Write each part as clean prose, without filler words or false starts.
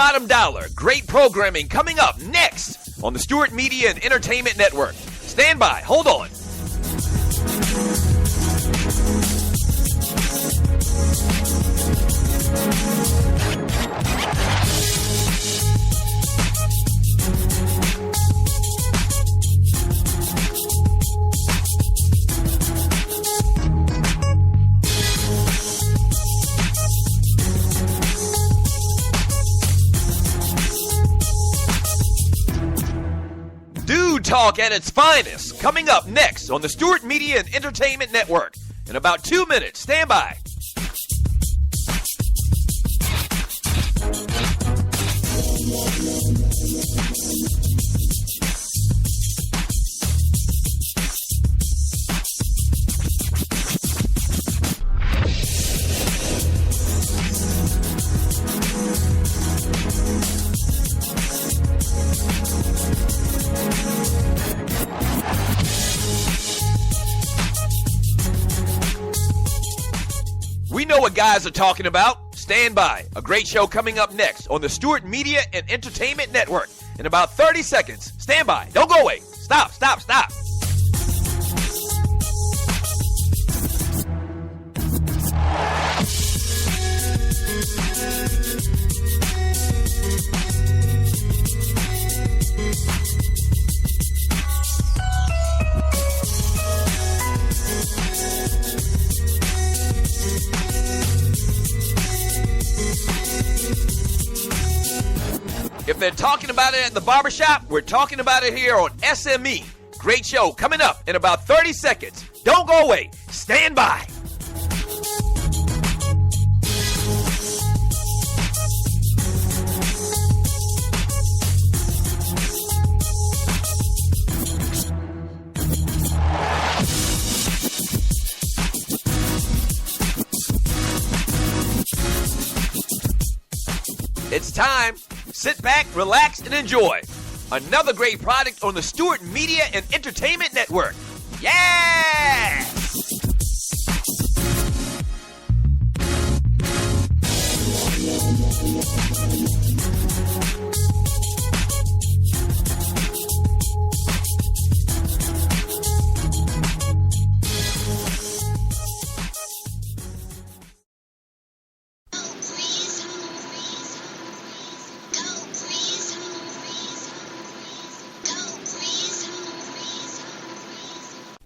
bottom dollar. Great programming coming up next on the Stewart Media and Entertainment Network. Stand by. Hold on. Talk at its finest, coming up next on the Stewart Media and Entertainment Network. In about 2 minutes, stand by. We know what guys are talking about. Stand by. A great show coming up next on the Stewart Media and Entertainment Network. In about 30 seconds. Stand by. Don't go away. Stop. If they're talking about it at the barbershop, we're talking about it here on SME. Great show coming up in about 30 seconds. Don't go away. Stand by. It's time. Sit back, relax, and enjoy. Another great product on the Stewart Media and Entertainment Network. Yeah!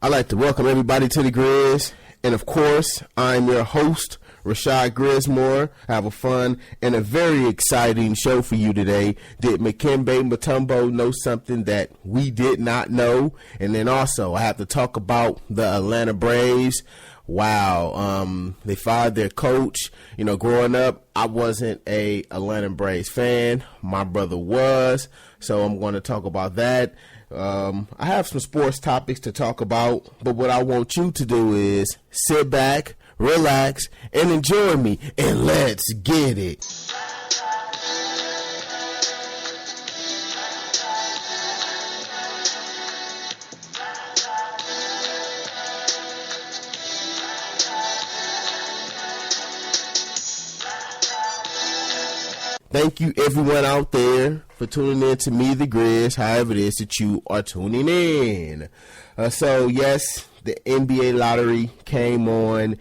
I'd like to welcome everybody to the Grizz, and of course, I'm your host, Rashad Grismore. I have a fun and a very exciting show for you today. Did Dikembe Mutombo know something that we did not know? And then also, I have to talk about the Atlanta Braves. Wow, they fired their coach. You know, growing up, I wasn't a Atlanta Braves fan. My brother was, so I'm going to talk about that. I have some sports topics to talk about, but what I want you to do is sit back, relax, and enjoy me, and let's get it. Thank you, everyone out there, for tuning in to Me, the Grizz, however it is that you are tuning in. So, yes, the NBA lottery came on,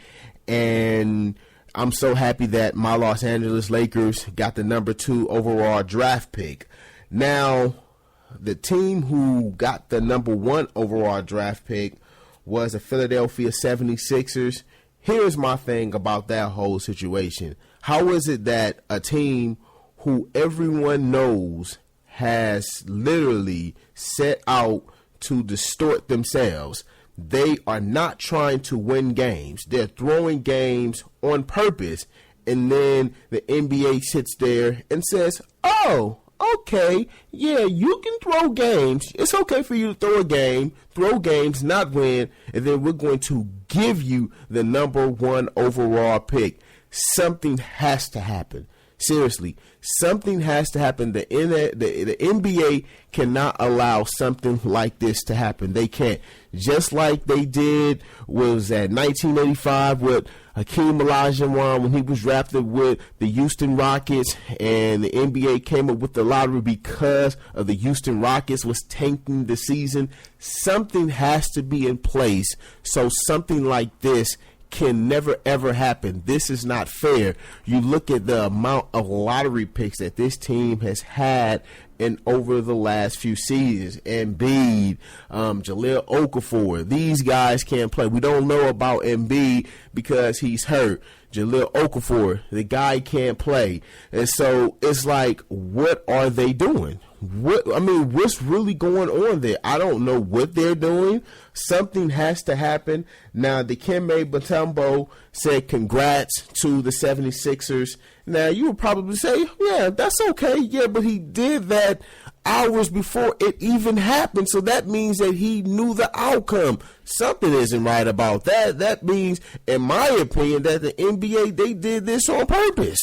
and I'm so happy that my Los Angeles Lakers got the number 2 overall draft pick. Now, the team who got the number 1 overall draft pick was the Philadelphia 76ers. Here's my thing about that whole situation. How is it that a team who everyone knows has literally set out to distort themselves, they are not trying to win games. They're throwing games on purpose. And then the NBA sits there and says, oh, okay, yeah, you can throw games. It's okay for you to throw games, not win. And then we're going to give you the number 1 overall pick. Something has to happen. Seriously, something has to happen. The NBA cannot allow something like this to happen. They can't. Just like they did was at 1985 with Hakeem Olajuwon when he was drafted with the Houston Rockets, and the NBA came up with the lottery because of the Houston Rockets was tanking the season. Something has to be in place so something like this can never ever happen. This is not fair. You look at the amount of lottery picks that this team has had in over the last few seasons. Embiid, Jahlil Okafor, these guys can't play. We don't know about Embiid because he's hurt. Jahlil Okafor, the guy can't play. And so it's like, what are they doing? What's really going on there? I don't know what they're doing. Something has to happen. Now, the Dikembe Mutombo said congrats to the 76ers. Now, you would probably say, yeah, that's okay. Yeah, but he did that hours before it even happened. So that means that he knew the outcome. Something isn't right about that. That means, in my opinion, that the NBA, they did this on purpose.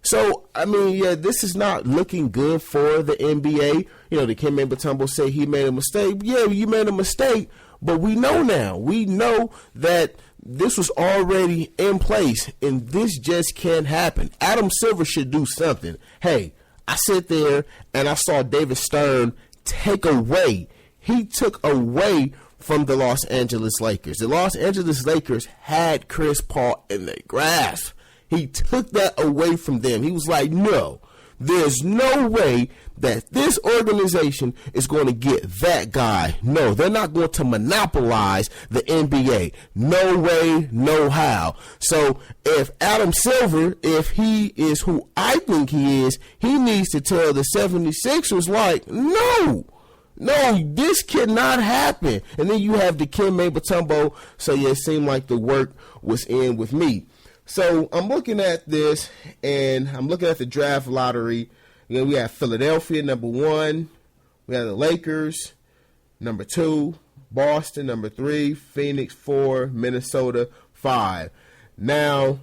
So, this is not looking good for the NBA. The Dikembe Mutombo say he made a mistake. Yeah, you made a mistake, but we know now. We know that this was already in place, and this just can't happen. Adam Silver should do something. Hey, I sit there, and I saw David Stern take away. He took away from the Los Angeles Lakers. The Los Angeles Lakers had Chris Paul in their grasp. He took that away from them. He was like, no, there's no way that this organization is going to get that guy. No, they're not going to monopolize the NBA. No way, no how. So if Adam Silver, if he is who I think he is, he needs to tell the 76ers, like, no, this cannot happen. And then you have the Dikembe Mutombo. So yeah, it seemed like the work was in with me. So I'm looking at this, and I'm looking at the draft lottery. We have Philadelphia, number 1. We have the Lakers, number 2. Boston, number 3. Phoenix, 4. Minnesota, 5. Now,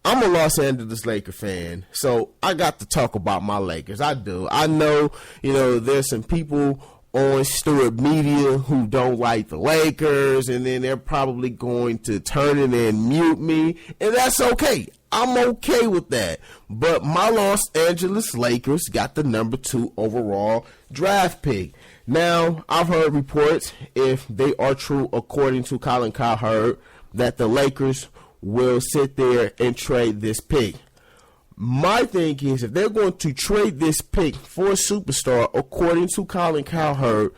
I'm a Los Angeles Laker fan, so I got to talk about my Lakers. I do. I know, there's some people on Stewart Media who don't like the Lakers, and then they're probably going to turn it and mute me, and that's okay. I'm okay with that. But my Los Angeles Lakers got the number 2 overall draft pick. Now, I've heard reports, if they are true, according to Colin Cowherd, that the Lakers will sit there and trade this pick. My thing is, if they're going to trade this pick for a superstar, according to Colin Cowherd,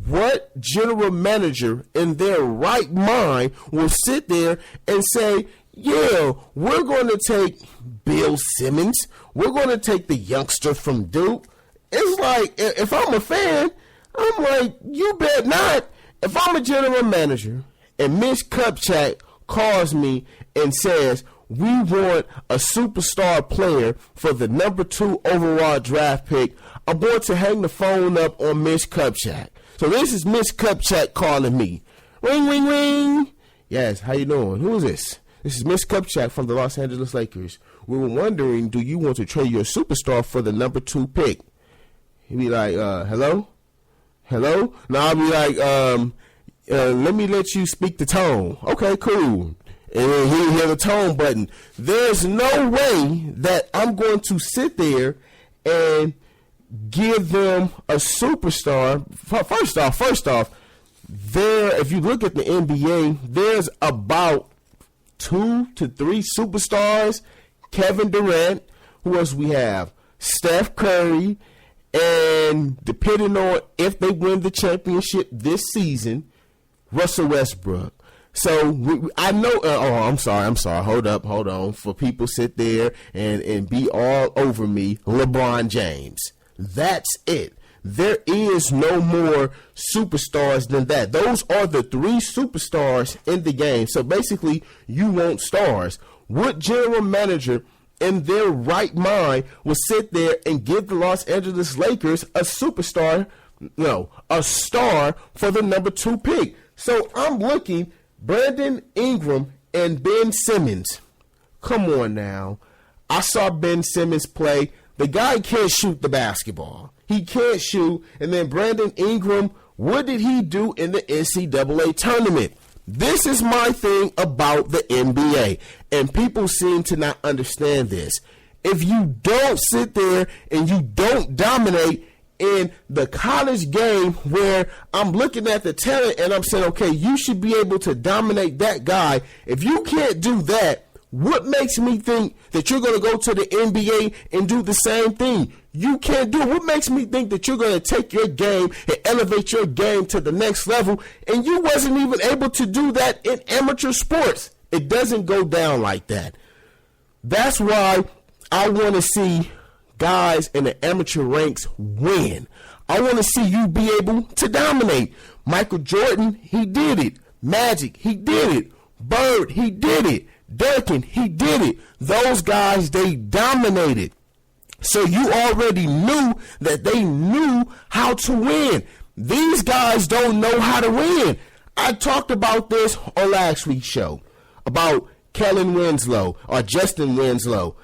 what general manager in their right mind will sit there and say, yeah, we're going to take Bill Simmons, we're going to take the youngster from Duke? It's like, if I'm a fan, I'm like, you bet not. If I'm a general manager and Mitch Kupchak calls me and says, we want a superstar player for the number 2 overall draft pick, I'm going to hang the phone up on Mitch Kupchak. So this is Mitch Kupchak calling me. Ring, ring, ring. Yes, how you doing? Who is this? This is Mitch Kupchak from the Los Angeles Lakers. We were wondering, do you want to trade your superstar for the number 2 pick? He'd be like, hello? Hello? Now I'll be like, let me let you speak the tone. Okay, cool. And then he'll hear the tone button. There's no way that I'm going to sit there and give them a superstar. First off, if you look at the NBA, there's about 2 to 3 superstars. Kevin Durant. Who else we have? Steph Curry. And depending on if they win the championship this season, Russell Westbrook. So I know. I'm sorry. Hold on. For people sit there and be all over me, LeBron James. That's it. There is no more superstars than that. Those are the 3 superstars in the game. So basically, you want stars. What general manager in their right mind will sit there and give the Los Angeles Lakers a superstar, a star for the number 2 pick? So I'm looking. Brandon Ingram and Ben Simmons. Come on now. I saw Ben Simmons play. The guy can't shoot the basketball. He can't shoot. And then Brandon Ingram, what did he do in the NCAA tournament? This is my thing about the NBA, and people seem to not understand this. If you don't sit there and you don't dominate in the college game where I'm looking at the talent and I'm saying, okay, you should be able to dominate that guy. If you can't do that, what makes me think that you're going to go to the NBA and do the same thing? You can't do it. What makes me think that you're going to take your game and elevate your game to the next level, and you wasn't even able to do that in amateur sports? It doesn't go down like that. That's why I want to see guys in the amateur ranks win. I want to see you be able to dominate. Michael Jordan, he did it. Magic, he did it. Bird, he did it. Durkin, he did it. Those guys, they dominated. So you already knew that they knew how to win. These guys don't know how to win. I talked about this on last week's show about Kellen Winslow or Justin Winslow.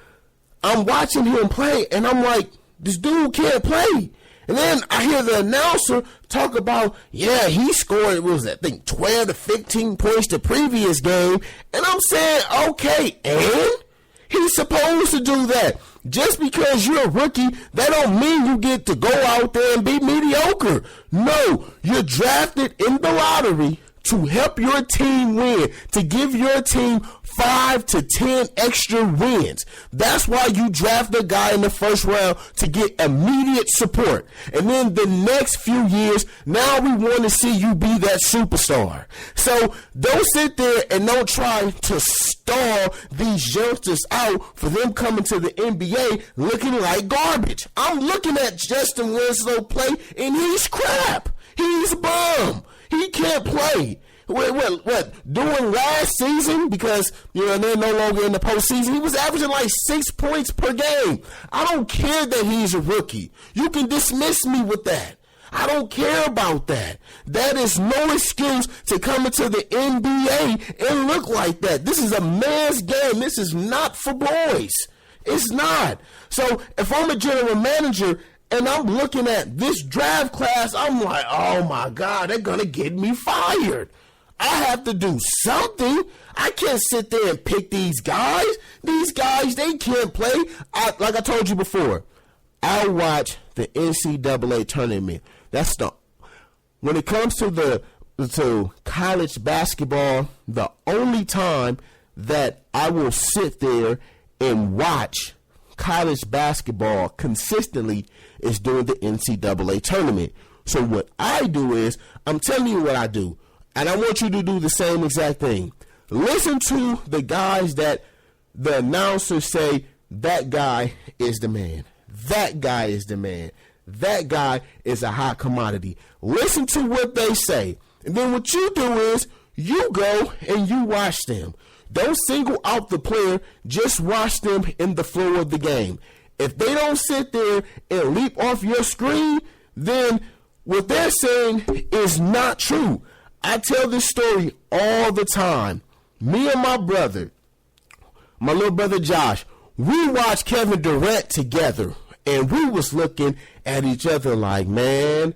I'm watching him play and I'm like, this dude can't play. And then I hear the announcer talk about, yeah, he scored, what was that, I think 12 to 15 points the previous game. And I'm saying, okay, and he's supposed to do that. Just because you're a rookie, that don't mean you get to go out there and be mediocre. No, you're drafted in the lottery to help your team win, to give your team 5 to 10 extra wins. That's why you draft a guy in the first round, to get immediate support. And then the next few years, now we want to see you be that superstar. So don't sit there and don't try to stall these youngsters out for them coming to the NBA looking like garbage. I'm looking at Justin Winslow play and he's crap. He's bum. He can't play. What? During last season, because they're no longer in the postseason, he was averaging like 6 points per game. I don't care that he's a rookie. You can dismiss me with that. I don't care about that. That is no excuse to come into the NBA and look like that. This is a man's game. This is not for boys. It's not. So if I'm a general manager and I'm looking at this draft class, I'm like, oh my God, they're going to get me fired. I have to do something. I can't sit there and pick these guys. These guys, they can't play. Like I told you before, I watch the NCAA tournament. When it comes to college basketball, the only time that I will sit there and watch college basketball consistently is during the NCAA tournament. So what I do is, I'm telling you what I do, and I want you to do the same exact thing. Listen to the guys that the announcers say, that guy is the man. That guy is the man. That guy is a hot commodity. Listen to what they say. And then what you do is, you go and you watch them. Don't single out the player, just watch them in the flow of the game. If they don't sit there and leap off your screen, then what they're saying is not true. I tell this story all the time. Me and my brother, my little brother Josh, we watched Kevin Durant together, and we was looking at each other like, man,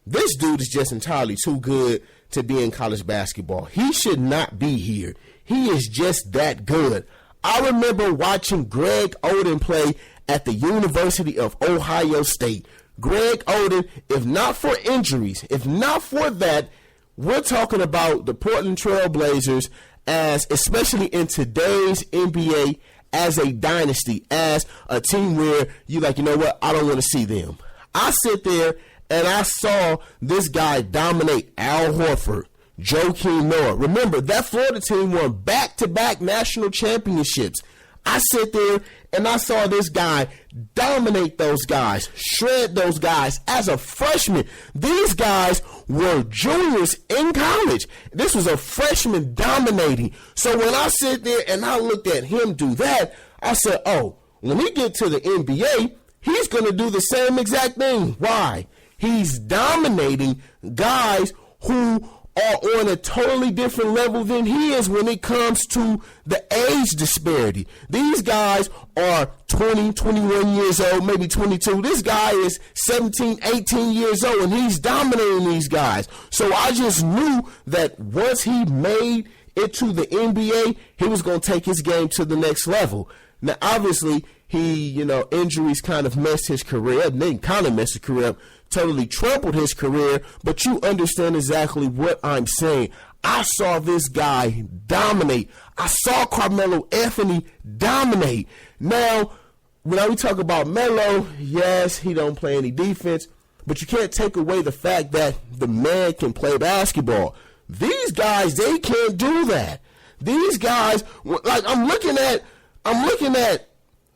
this dude is just entirely too good to be in college basketball. He should not be here. He is just that good. I remember watching Greg Oden play at the University of Ohio State. Greg Oden, if not for injuries, if not for that, we're talking about the Portland Trail Blazers as, especially in today's NBA, as a dynasty, as a team where you like, you know what, I don't want to see them. I sit there and I saw this guy dominate Al Horford, Joakim Noah. Remember, that Florida team won back-to-back national championships. I sit there and I saw this guy dominate those guys, shred those guys as a freshman. These guys were juniors in college. This was a freshman dominating. So when I sit there and I looked at him do that, I said, oh, when we get to the NBA, he's going to do the same exact thing. Why? He's dominating guys who are on a totally different level than he is when it comes to the age disparity. These guys are 20, 21 years old, maybe 22. This guy is 17, 18 years old, and he's dominating these guys. So I just knew that once he made it to the NBA, he was going to take his game to the next level. Now, obviously, injuries kind of messed his career up. They kind of messed his career up, totally trampled his career, but you understand exactly what I'm saying. I saw this guy dominate. I saw Carmelo Anthony dominate. Now, when we talk about Melo, yes, he don't play any defense, but you can't take away the fact that the man can play basketball. These guys, they can't do that. These guys, like I'm looking at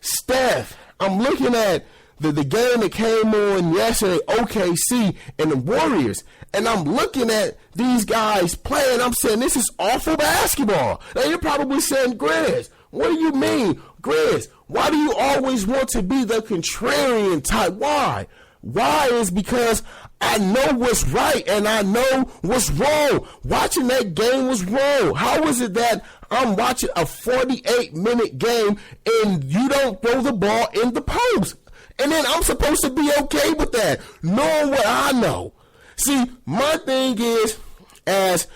Steph. I'm looking at the game that came on yesterday, OKC and the Warriors, and I'm looking at these guys playing. I'm saying, this is awful basketball. Now, you're probably saying, Grizz, what do you mean? Grizz, why do you always want to be the contrarian type? Why? Why is because I know what's right and I know what's wrong. Watching that game was wrong. How is it that I'm watching a 48-minute game and you don't throw the ball in the post? And then I'm supposed to be okay with that, knowing what I know. See, my thing is, as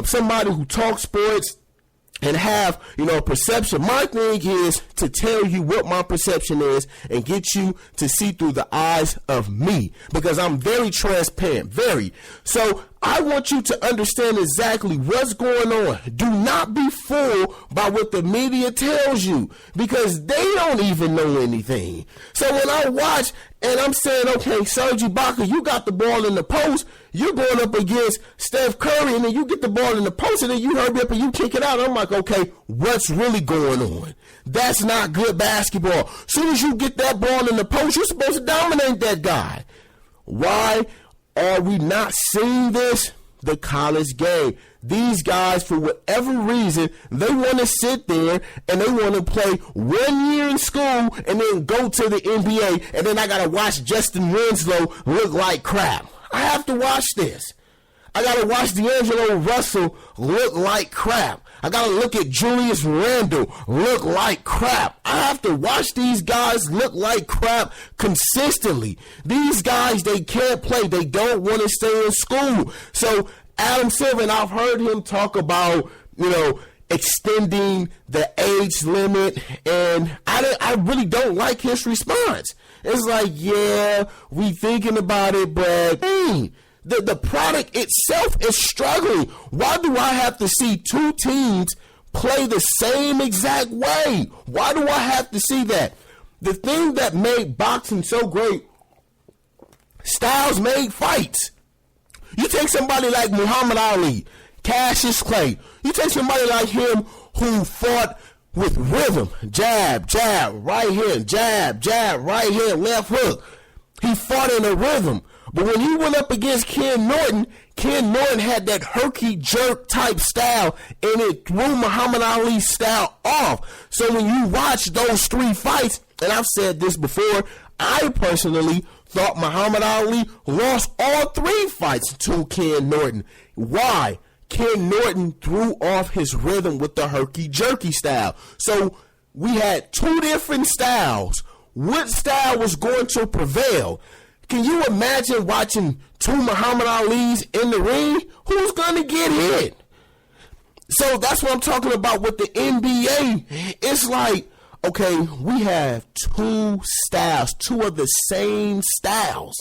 somebody who talks sports and have, perception, my thing is to tell you what my perception is and get you to see through the eyes of me, because I'm very transparent, very. So I want you to understand exactly what's going on. Do not be fooled by what the media tells you, because they don't even know anything. So when I watch and I'm saying, okay, Serge Ibaka, you got the ball in the post, you're going up against Steph Curry, and then you get the ball in the post, and then you hurry up and you kick it out. I'm like, okay, what's really going on? That's not good basketball. As soon as you get that ball in the post, you're supposed to dominate that guy. Why are we not seeing this? The college game. These guys, for whatever reason, they want to sit there and they want to play 1 year in school and then go to the NBA, and then I got to watch Justin Winslow look like crap. I have to watch this. I got to watch D'Angelo Russell look like crap. I got to look at Julius Randle look like crap. I have to watch these guys look like crap consistently. These guys, they can't play. They don't want to stay in school. So Adam Silver, and I've heard him talk about, extending the age limit, and I really don't like his response. It's like, yeah, we thinking about it, but the product itself is struggling. Why do I have to see two teams play the same exact way? Why do I have to see that? The thing that made boxing so great, styles made fights. You take somebody like Muhammad Ali, Cassius Clay. You take somebody like him who fought with rhythm. Jab, jab, right hand, jab, jab, right hand, left hook. He fought in a rhythm. But when he went up against Ken Norton had that herky-jerk type style, and it threw Muhammad Ali's style off. So when you watch those three fights, and I've said this before, I personally thought Muhammad Ali lost all three fights to Ken Norton. Why? Ken Norton threw off his rhythm with the herky-jerky style. So we had two different styles. What style was going to prevail? Can you imagine watching two Muhammad Ali's in the ring? Who's going to get hit? So that's what I'm talking about with the NBA. It's like, okay, we have two styles, two of the same styles.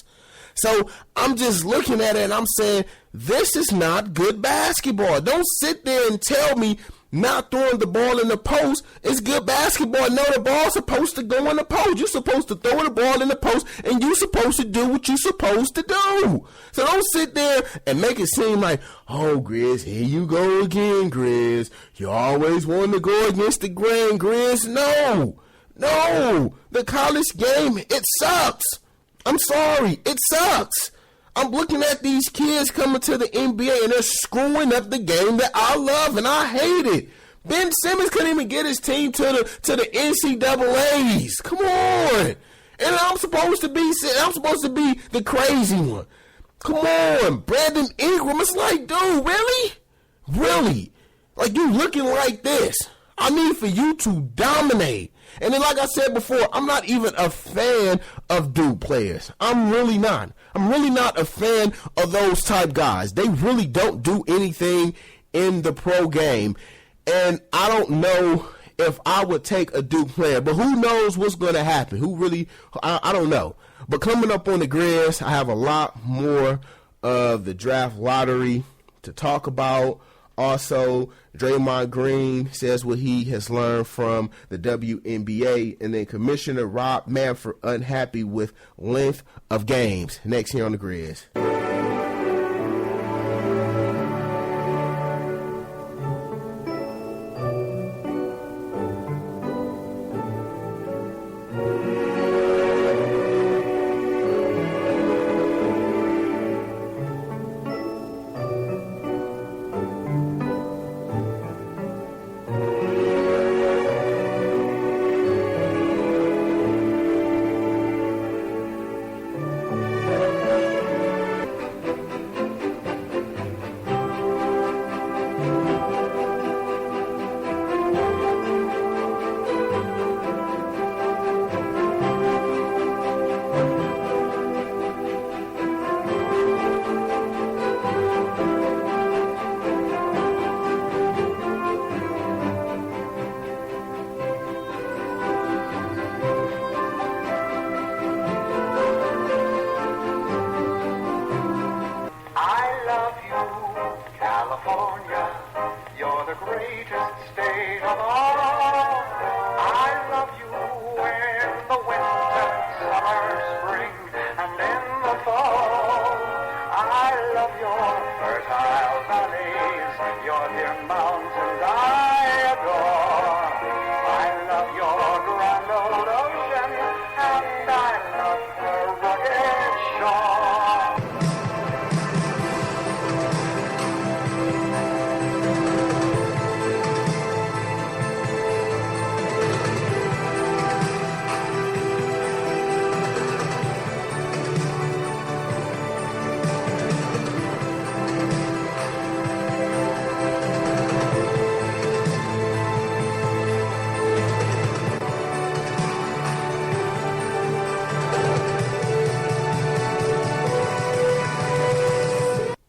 So I'm just looking at it and I'm saying, this is not good basketball. Don't sit there and tell me not throwing the ball in the post is good basketball. No, the ball's supposed to go in the post. You're supposed to throw the ball in the post, and you're supposed to do what you're supposed to do. So don't sit there and make it seem like, oh, Grizz, here you go again, Grizz. You always want to go against the grain, Grizz. No. The college game, it sucks. I'm sorry, it sucks. I'm looking at these kids coming to the NBA and they're screwing up the game that I love and I hate it. Ben Simmons couldn't even get his team to the NCAAs. Come on. And I'm supposed to be the crazy one. Come on, Brandon Ingram. It's like, dude, really? Really? Like, you looking like this. I need for you to dominate. And then, like I said before, I'm not even a fan of Duke players. I'm really not. I'm really not a fan of those type guys. They really don't do anything in the pro game. And I don't know if I would take a Duke player, but who knows what's going to happen? I don't know. But coming up on the Grizz, I have a lot more of the draft lottery to talk about. Also, Draymond Green says what he has learned from the WNBA. And then Commissioner Rob Manfred unhappy with length of games. Next here on the Grizz.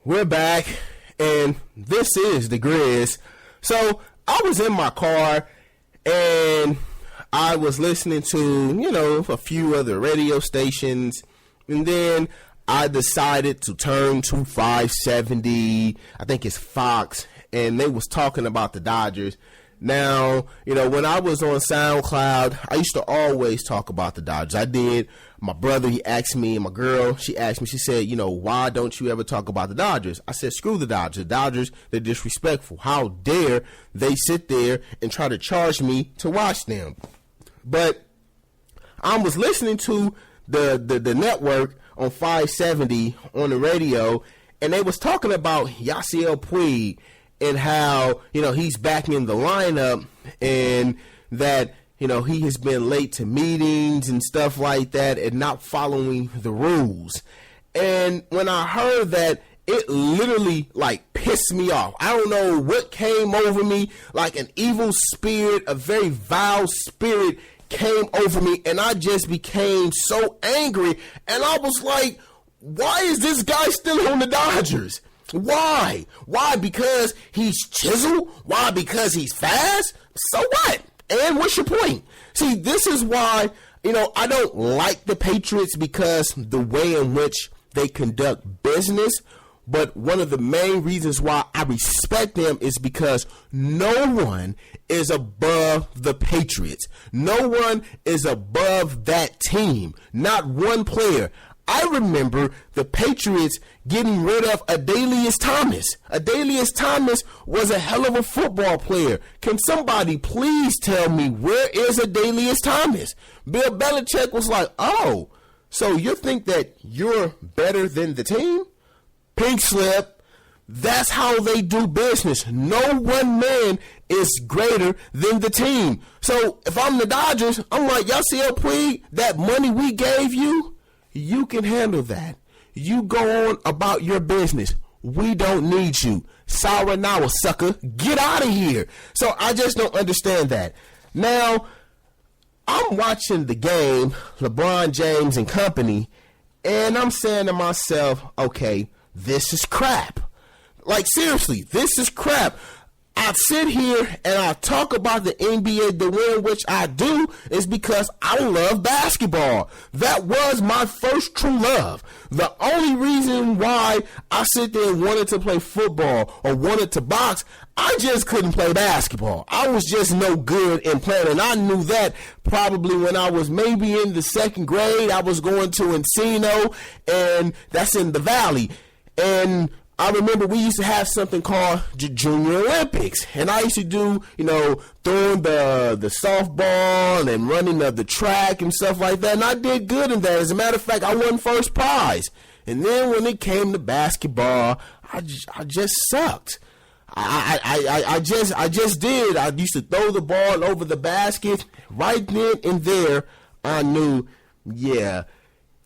We're back, and this is the Grizz. So I was in my car, and I was listening to, a few other radio stations, and then I decided to turn to 570, I think it's Fox, and they was talking about the Dodgers. Now, when I was on SoundCloud, I used to always talk about the Dodgers. I did. My brother, he asked me, and my girl, she asked me, she said, why don't you ever talk about the Dodgers? I said, screw the Dodgers. The Dodgers, they're disrespectful. How dare they sit there and try to charge me to watch them? But I was listening to the network on 570 on the radio, and they was talking about Yasiel Puig and how, he's back in the lineup and that, he has been late to meetings and stuff like that and not following the rules. And when I heard that, it literally pissed me off. I don't know what came over me, like an evil spirit, a very vile spirit came over me, and I just became so angry. And I was like, why is this guy still on the Dodgers? Why? Why? Because he's chiseled? Why? Because he's fast? So what? And what's your point? See, this is why, I don't like the Patriots, because the way in which they conduct business. But one of the main reasons why I respect them is because no one is above the Patriots. No one is above that team. Not one player. I remember the Patriots getting rid of Adalius Thomas. Adalius Thomas was a hell of a football player. Can somebody please tell me, where is Adalius Thomas? Bill Belichick was like, oh, so you think that you're better than the team? Pink slip. That's how they do business. No one man is greater than the team. So if I'm the Dodgers, I'm like, Yasiel Puig, that money we gave you, you can handle that. You go on about your business. We don't need you. Sayonara, sucker. Get out of here. So I just don't understand that. Now, I'm watching the game, LeBron James and company, and I'm saying to myself, okay, this is crap. Like, seriously, this is crap. I sit here and I talk about the NBA. The way in which I do is because I love basketball. That was my first true love. The only reason why I sit there and wanted to play football or wanted to box, I just couldn't play basketball. I was just no good in playing, and I knew that probably when I was maybe in the second grade. I was going to Encino, and that's in the Valley, and I remember we used to have something called Junior Olympics, and I used to do, throwing the softball and running the track and stuff like that, and I did good in that. As a matter of fact, I won first prize. And then when it came to basketball, I just sucked. I just did. I used to throw the ball over the basket. Right then and there, I knew, yeah,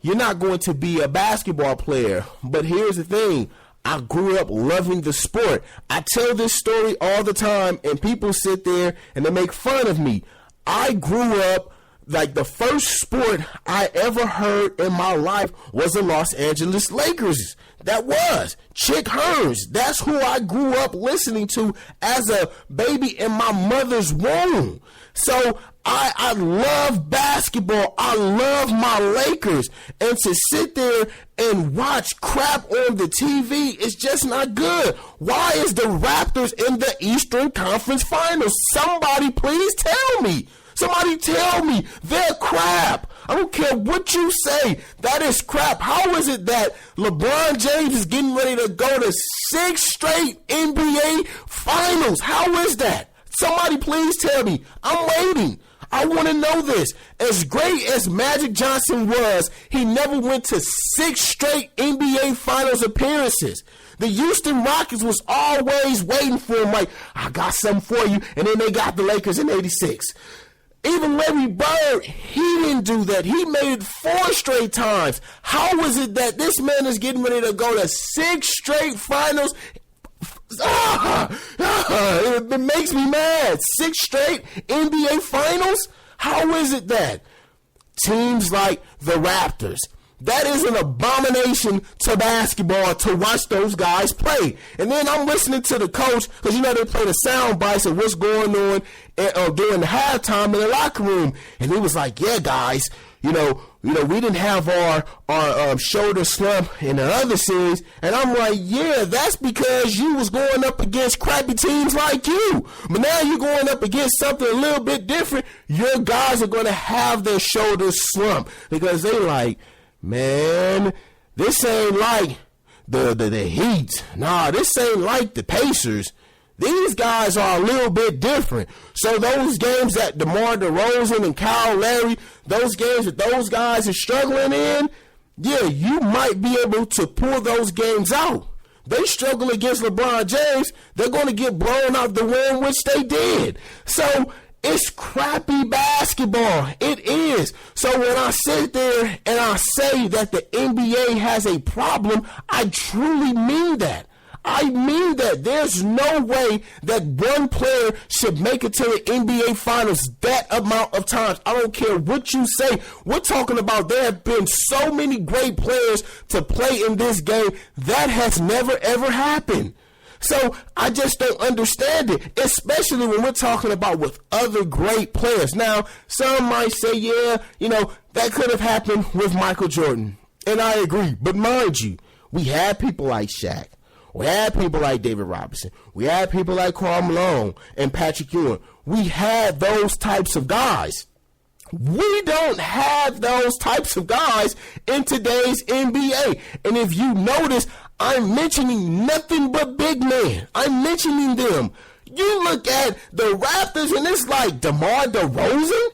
you're not going to be a basketball player. But here's the thing. I grew up loving the sport. I tell this story all the time, and people sit there and they make fun of me. I grew up, like, the first sport I ever heard in my life was the Los Angeles Lakers. That was Chick Hearns. That's who I grew up listening to as a baby in my mother's womb. So I love basketball. I love my Lakers. And to sit there and watch crap on the TV is just not good. Why is the Raptors in the Eastern Conference Finals? Somebody please tell me. Somebody tell me they're crap. I don't care what you say. That is crap. How is it that LeBron James is getting ready to go to 6 straight NBA Finals? How is that? Somebody please tell me. I'm waiting. I want to know this. As great as Magic Johnson was, he never went to 6 straight NBA Finals appearances. The Houston Rockets was always waiting for him, like, I got something for you. And then they got the Lakers in 86. Even Larry Bird, he didn't do that. He made it 4 straight times. How is it that this man is getting ready to go to 6 straight finals? It makes me mad. 6 straight NBA finals? How is it that teams like the Raptors, that is an abomination to basketball to watch those guys play. And then I'm listening to the coach, because they play the sound bites of what's going on during the halftime in the locker room. And he was like, yeah, guys, we didn't have our shoulder slump in the other series. And I'm like, yeah, that's because you was going up against crappy teams like you. But now you're going up against something a little bit different. Your guys are going to have their shoulders slump because they like, man, this ain't like the Heat. Nah, this ain't like the Pacers. These guys are a little bit different. So those games that DeMar DeRozan and Kyle Lowry, those games that those guys are struggling in, yeah, you might be able to pull those games out. They struggle against LeBron James, they're going to get blown out the way in which they did. So it's crappy basketball. It is. So when I sit there and I say that the NBA has a problem, I truly mean that. I mean that. There's no way that one player should make it to the NBA Finals that amount of times. I don't care what you say. We're talking about there have been so many great players to play in this game. That has never, ever happened. So I just don't understand it, especially when we're talking about with other great players. Now, some might say, yeah, that could have happened with Michael Jordan. And I agree. But mind you, we had people like Shaq. We had people like David Robinson. We had people like Karl Malone and Patrick Ewing. We had those types of guys. We don't have those types of guys in today's NBA. And if you notice, I'm mentioning nothing but big men. I'm mentioning them. You look at the Raptors and it's like DeMar DeRozan?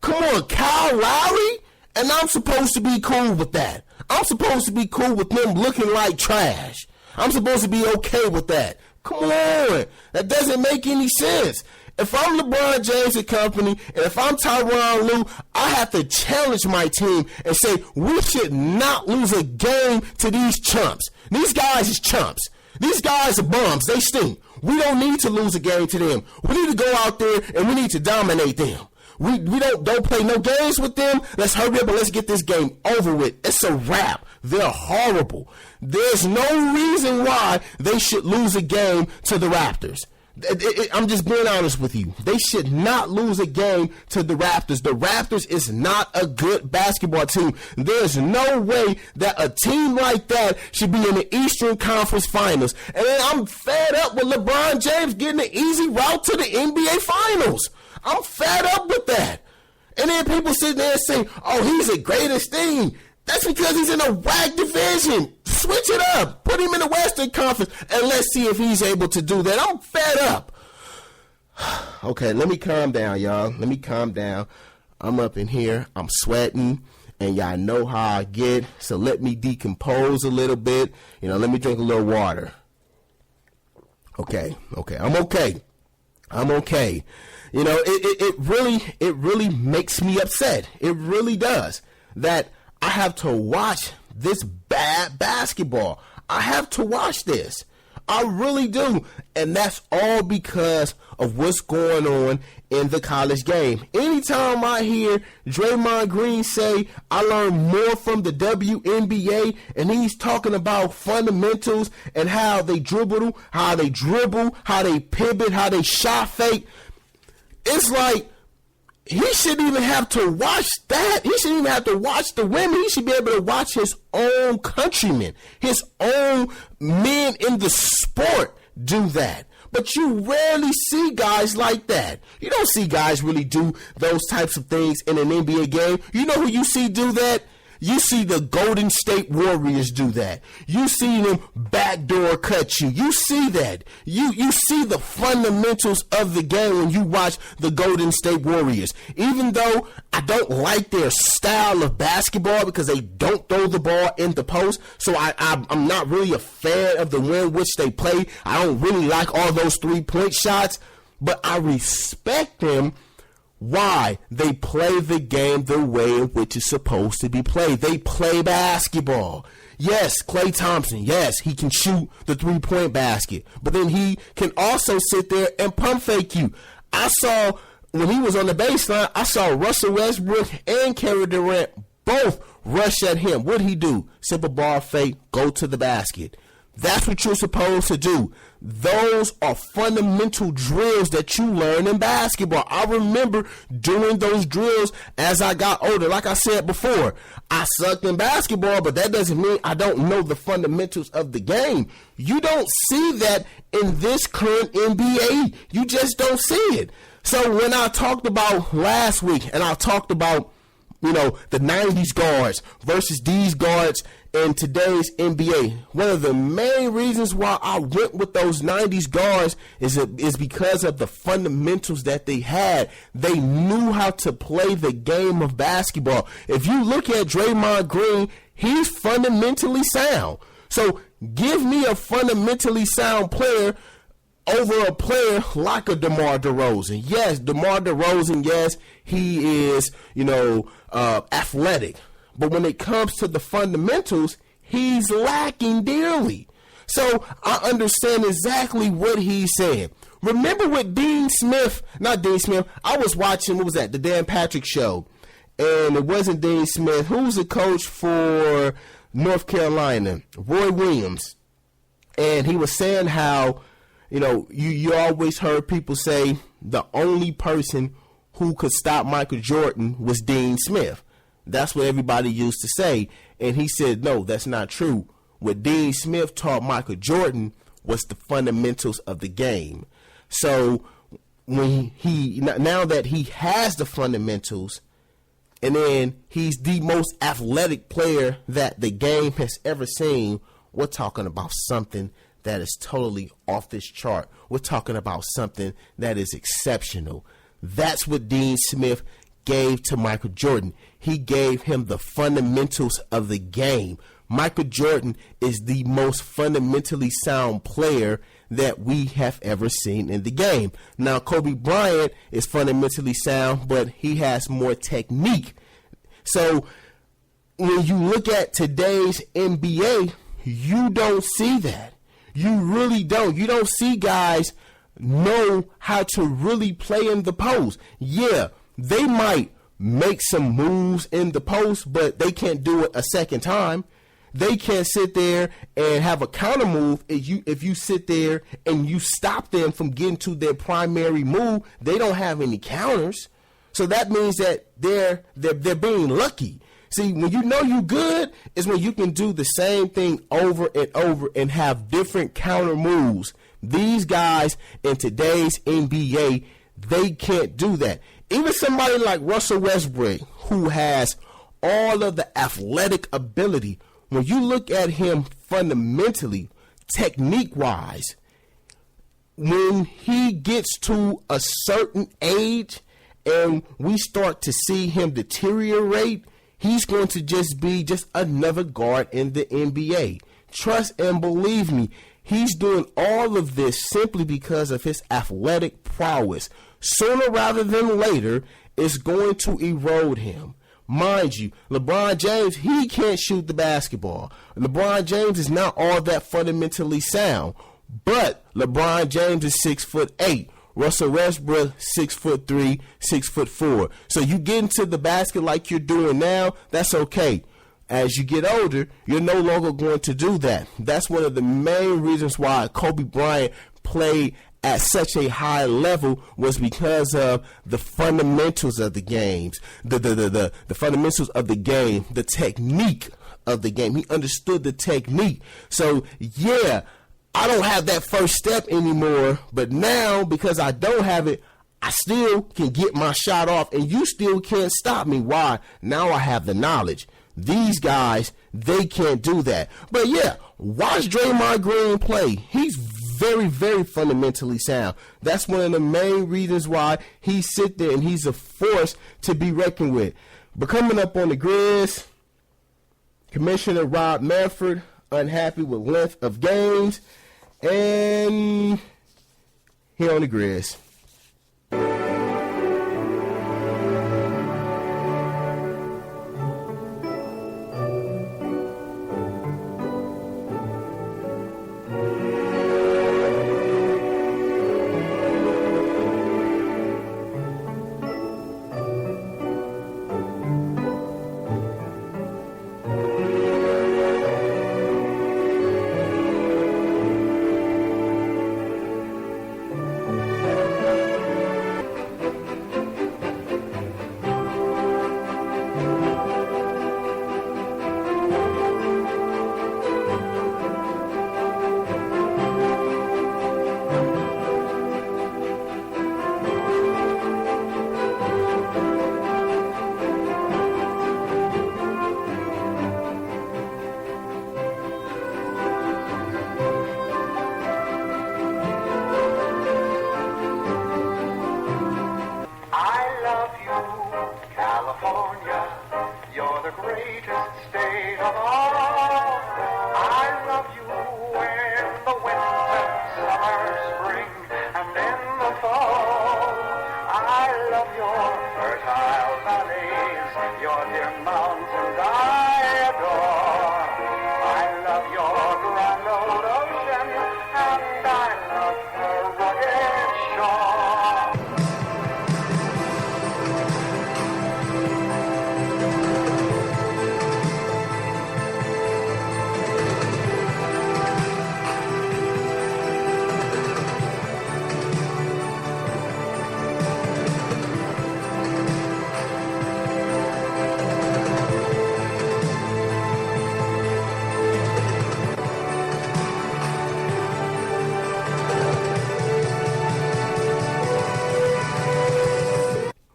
Come on, Kyle Lowry? And I'm supposed to be cool with that. I'm supposed to be cool with them looking like trash. I'm supposed to be okay with that. Come on. That doesn't make any sense. If I'm LeBron James and company, and if I'm Tyronn Lue, I have to challenge my team and say, we should not lose a game to these chumps. These guys is chumps. These guys are bums. They stink. We don't need to lose a game to them. We need to go out there and we need to dominate them. We don't play no games with them. Let's hurry up and let's get this game over with. It's a wrap. They're horrible. There's no reason why they should lose a game to the Raptors. I'm just being honest with you. They should not lose a game to the Raptors. The Raptors is not a good basketball team. There's no way that a team like that should be in the Eastern Conference Finals. And then I'm fed up with LeBron James getting an easy route to the NBA Finals. I'm fed up with that. And then people sitting there saying, oh, he's the greatest thing. That's because he's in a whack division. Switch it up. Put him in the Western Conference, and let's see if he's able to do that. I'm fed up. Okay, let me calm down, y'all. Let me calm down. I'm up in here. I'm sweating, and y'all know how I get. So let me decompose a little bit. Let me drink a little water. Okay. I'm okay. It really makes me upset. It really does. That I have to watch this bad basketball. I have to watch this. I really do. And that's all because of what's going on in the college game. Anytime I hear Draymond Green say, I learned more from the WNBA, and he's talking about fundamentals and how they dribble, how they pivot, how they shot fake, it's like, he shouldn't even have to watch that. He shouldn't even have to watch the women. He should be able to watch his own countrymen, his own men in the sport do that. But you rarely see guys like that. You don't see guys really do those types of things in an NBA game. You know who you see do that? You see the Golden State Warriors do that. You see them backdoor cut you. You see that. You see the fundamentals of the game when you watch the Golden State Warriors. Even though I don't like their style of basketball because they don't throw the ball in the post, so I'm not really a fan of the way in which they play. I don't really like all those 3-point shots, but I respect them. Why? They play the game the way in which it's supposed to be played. They play basketball. Yes, Klay Thompson, yes, he can shoot the 3-point basket. But then he can also sit there and pump fake you. I saw, when he was on the baseline, I saw Russell Westbrook and Kevin Durant both rush at him. What'd he do? Simple ball fake, go to the basket. That's what you're supposed to do. Those are fundamental drills that you learn in basketball. I remember doing those drills as I got older. Like I said before, I sucked in basketball, but that doesn't mean I don't know the fundamentals of the game. You don't see that in this current NBA. You just don't see it. So when I talked about last week, and I talked about, the 90s guards versus these guards in today's NBA, one of the main reasons why I went with those 90s guards is because of the fundamentals that they had. They knew how to play the game of basketball. If you look at Draymond Green, he's fundamentally sound. So give me a fundamentally sound player over a player like a DeMar DeRozan. Yes, DeMar DeRozan, yes, he is, athletic. But when it comes to the fundamentals, he's lacking dearly. So I understand exactly what he's saying. Remember with I was watching, the Dan Patrick Show. And it wasn't Dean Smith. Who's the coach for North Carolina? Roy Williams. And he was saying how, you always heard people say the only person who could stop Michael Jordan was Dean Smith. That's what everybody used to say. And he said, no, that's not true. What Dean Smith taught Michael Jordan was the fundamentals of the game. So when now that he has the fundamentals, and then he's the most athletic player that the game has ever seen, we're talking about something that is totally off this chart. We're talking about something that is exceptional. That's what Dean Smith gave to Michael Jordan. He gave him the fundamentals of the game. Michael Jordan is the most fundamentally sound player that we have ever seen in the game. Now, Kobe Bryant is fundamentally sound, but he has more technique. So when you look at today's NBA, you don't see that. You really don't. You don't see guys know how to really play in the post. Yeah, they might make some moves in the post, but they can't do it a second time. They can't sit there and have a counter move. If you sit there and you stop them from getting to their primary move, they don't have any counters. So that means that they're being lucky. See, when you know you good is when you can do the same thing over and over and have different counter moves. These guys in today's NBA, they can't do that. Even somebody like Russell Westbrook, who has all of the athletic ability, when you look at him fundamentally, technique-wise, when he gets to a certain age and we start to see him deteriorate, he's going to just be just another guard in the NBA. Trust and believe me, he's doing all of this simply because of his athletic prowess. Sooner rather than later, it's going to erode him. Mind you, LeBron James, he can't shoot the basketball. LeBron James is not all that fundamentally sound. But LeBron James is 6'8". Russell Westbrook, 6'3", 6'4". So you get into the basket like you're doing now, that's okay. As you get older, you're no longer going to do that. That's one of the main reasons why Kobe Bryant played at such a high level, was because of the fundamentals of the games, the fundamentals of the game, the technique of the game. He understood the technique. So yeah, I don't have that first step anymore, but now because I don't have it, I still can get my shot off, and you still can't stop me. Why? Now I have the knowledge. These guys, they can't do that. But yeah, watch Draymond Green play. He's very, very fundamentally sound. That's one of the main reasons why he sit there and he's a force to be reckoned with. But coming up on the Grizz, Commissioner Rob Manfred unhappy with length of games, and here on the Grizz.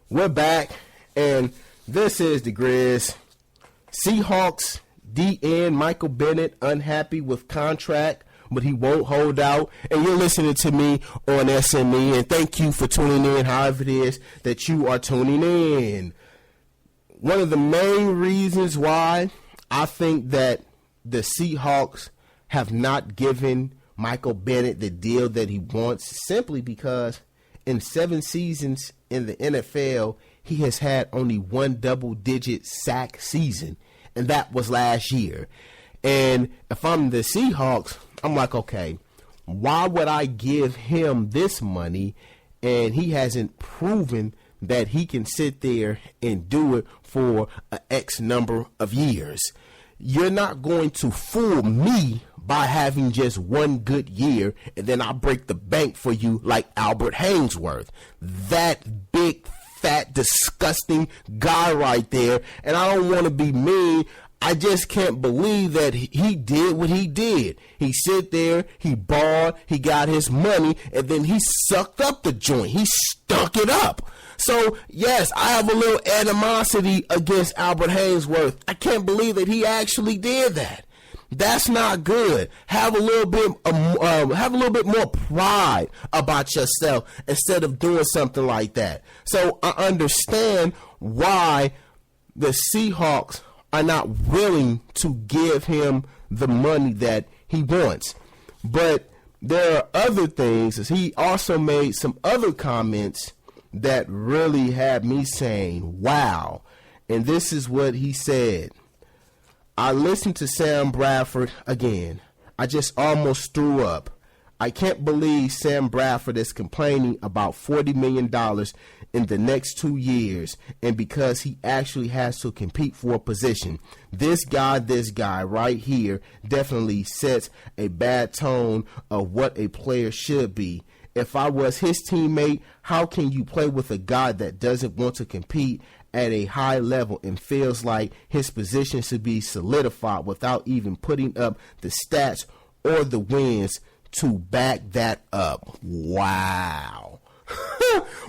We're back, and this is the Grizz. Seahawks DN Michael Bennett unhappy with contract, but he won't hold out. And you're listening to me on SME, and thank you for tuning in, however it is that you are tuning in. One of the main reasons why I think that the Seahawks have not given Michael Bennett the deal that he wants, simply because in 7 seasons in the NFL, he has had only one double-digit sack season, and that was last year. And if I'm the Seahawks, I'm like, okay, why would I give him this money and he hasn't proven that he can sit there and do it for an X number of years? You're not going to fool me by having just one good year and then I break the bank for you like Albert Hainsworth. That big, fat, disgusting guy right there. And I don't want to be mean. I just can't believe that he did what he did. He sit there, he balled, he got his money, and then he sucked up the joint. He stunk it up. So, yes, I have a little animosity against Albert Hainsworth. I can't believe that he actually did that. That's not good. Have a little bit more pride about yourself instead of doing something like that. So I understand why the Seahawks are not willing to give him the money that he wants. But there are other things, as he also made some other comments that really had me saying, wow. And this is what he said. I listened to Sam Bradford again. I just almost threw up. I can't believe Sam Bradford is complaining about $40 million in the next 2 years, and because he actually has to compete for a position. This guy right here definitely sets a bad tone of what a player should be. If I was his teammate, how can you play with a guy that doesn't want to compete at a high level and feels like his position should be solidified without even putting up the stats or the wins to back that up? Wow.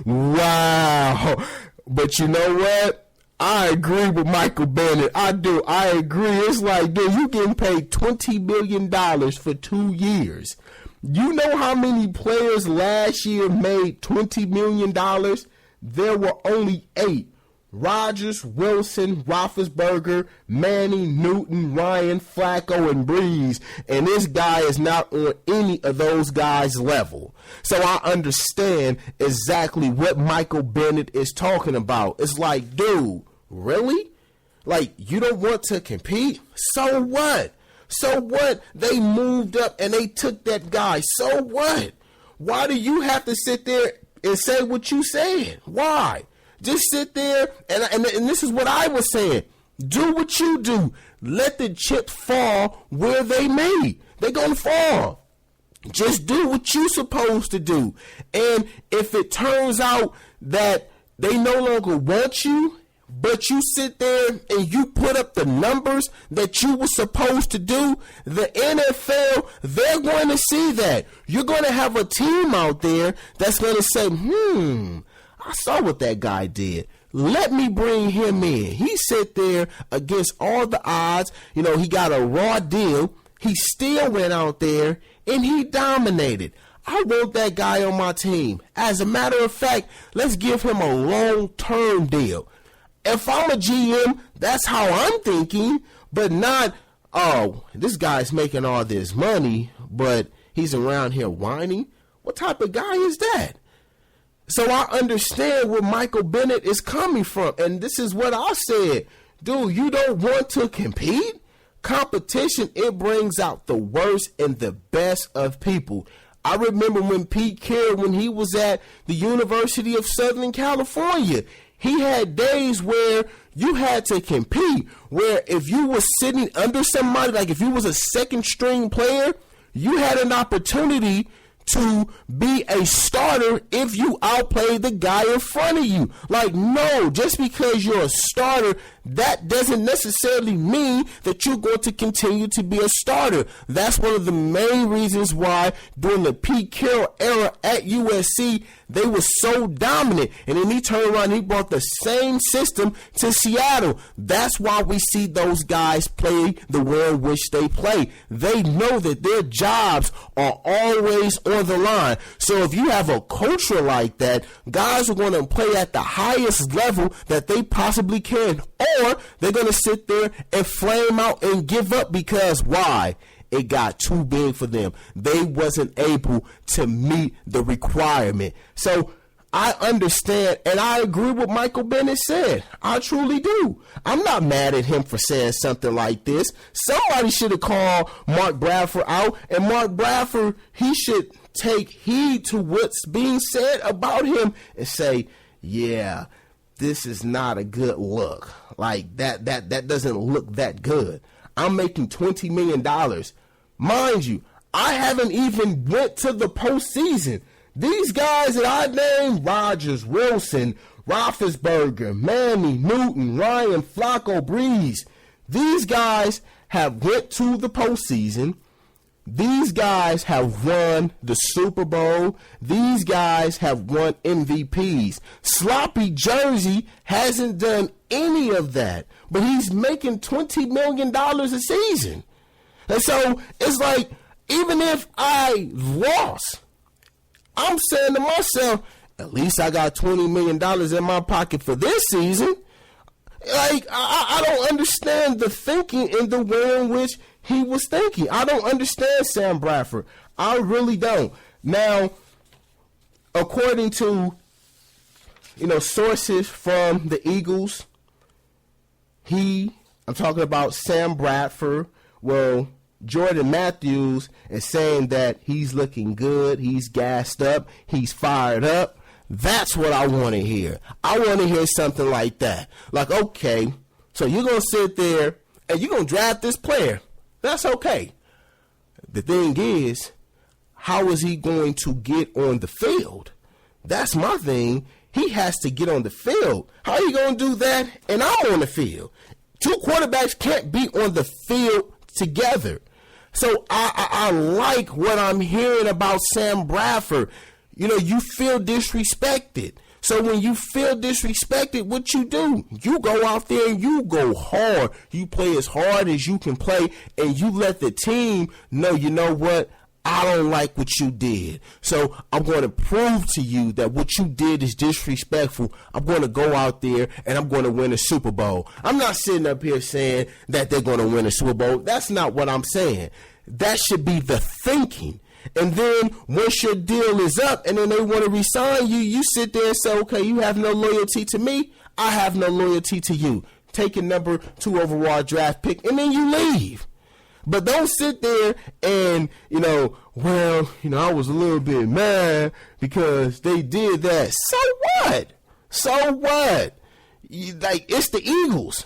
Wow. But you know what? I agree with Michael Bennett. I do. I agree. It's like, dude, you getting paid $20 million for 2 years. You know how many players last year made $20 million? There were only 8. Rodgers, Wilson, Roethlisberger, Manning, Newton, Ryan, Flacco, and Breeze. And this guy is not on any of those guys' level. So I understand exactly what Michael Bennett is talking about. It's like, dude, really? Like, you don't want to compete? So what? So what? They moved up and they took that guy. So what? Why do you have to sit there and say what you said? Why? Just sit there, and this is what I was saying. Do what you do. Let the chips fall where they may. They're going to fall. Just do what you're supposed to do. And if it turns out that they no longer want you, but you sit there and you put up the numbers that you were supposed to do, the NFL, they're going to see that. You're going to have a team out there that's going to say, I saw what that guy did. Let me bring him in. He sat there against all the odds. You know, he got a raw deal. He still went out there and he dominated. I want that guy on my team. As a matter of fact, let's give him a long-term deal. If I'm a GM, that's how I'm thinking, but not, oh, this guy's making all this money, but he's around here whining. What type of guy is that? So I understand where Michael Bennett is coming from. And this is what I said. Dude, you don't want to compete? Competition, it brings out the worst and the best of people. I remember when Pete Carroll, when he was at the University of Southern California, he had days where you had to compete, where if you were sitting under somebody, like if you was a second string player, you had an opportunity to be a starter if you outplayed the guy in front of you. Like, no, just because you're a starter, that doesn't necessarily mean that you're going to continue to be a starter. That's one of the main reasons why during the Pete Carroll era at USC, they were so dominant. And then he turned around and he brought the same system to Seattle. That's why we see those guys play the way in which they play. They know that their jobs are always on the line. So if you have a culture like that, guys are going to play at the highest level that they possibly can. Or they're going to sit there and flame out and give up because why? it got too big for them. They wasn't able to meet the requirement. So I understand, and I agree with Michael Bennett said. I truly do. I'm not mad at him for saying something like this. Somebody should have called Mark Bradford out, and Mark Bradford, he should take heed to what's being said about him and say, yeah, this is not a good look. Like, that doesn't look that good. I'm making $20 million. Mind you, I haven't even went to the postseason. These guys that I named, Rodgers, Wilson, Roethlisberger, Manny, Newton, Ryan, Flacco, Breeze, these guys have went to the postseason. These guys have won the Super Bowl. These guys have won MVPs. Sloppy Jersey hasn't done any of that, but he's making $20 million a season. And so it's like, even if I lost, I'm saying to myself, at least I got $20 million in my pocket for this season. Like, I don't understand the thinking in the way in which he was thinking. I don't understand Sam Bradford. I really don't. Now, according to, sources from the Eagles, I'm talking about Sam Bradford, Jordan Matthews is saying that he's looking good, he's gassed up, he's fired up. That's what I want to hear. I want to hear something like that. Like, okay, so you're going to sit there and you're going to draft this player. That's okay. The thing is, how is he going to get on the field? That's my thing. He has to get on the field. How are you going to do that? And I'm on the field. Two quarterbacks can't be on the field together. So I like what I'm hearing about Sam Bradford. You feel disrespected. So when you feel disrespected, what you do? You go out there and you go hard. You play as hard as you can play, and you let the team know, you know what? I don't like what you did. So I'm going to prove to you that what you did is disrespectful. I'm going to go out there and I'm going to win a Super Bowl. I'm not sitting up here saying that they're going to win a Super Bowl. That's not what I'm saying. That should be the thinking. And then once your deal is up and then they want to resign you, you sit there and say, okay, you have no loyalty to me. I have no loyalty to you. Take a number 2 overall draft pick and then you leave. But don't sit there and, I was a little bit mad because they did that. So what? So what? It's the Eagles.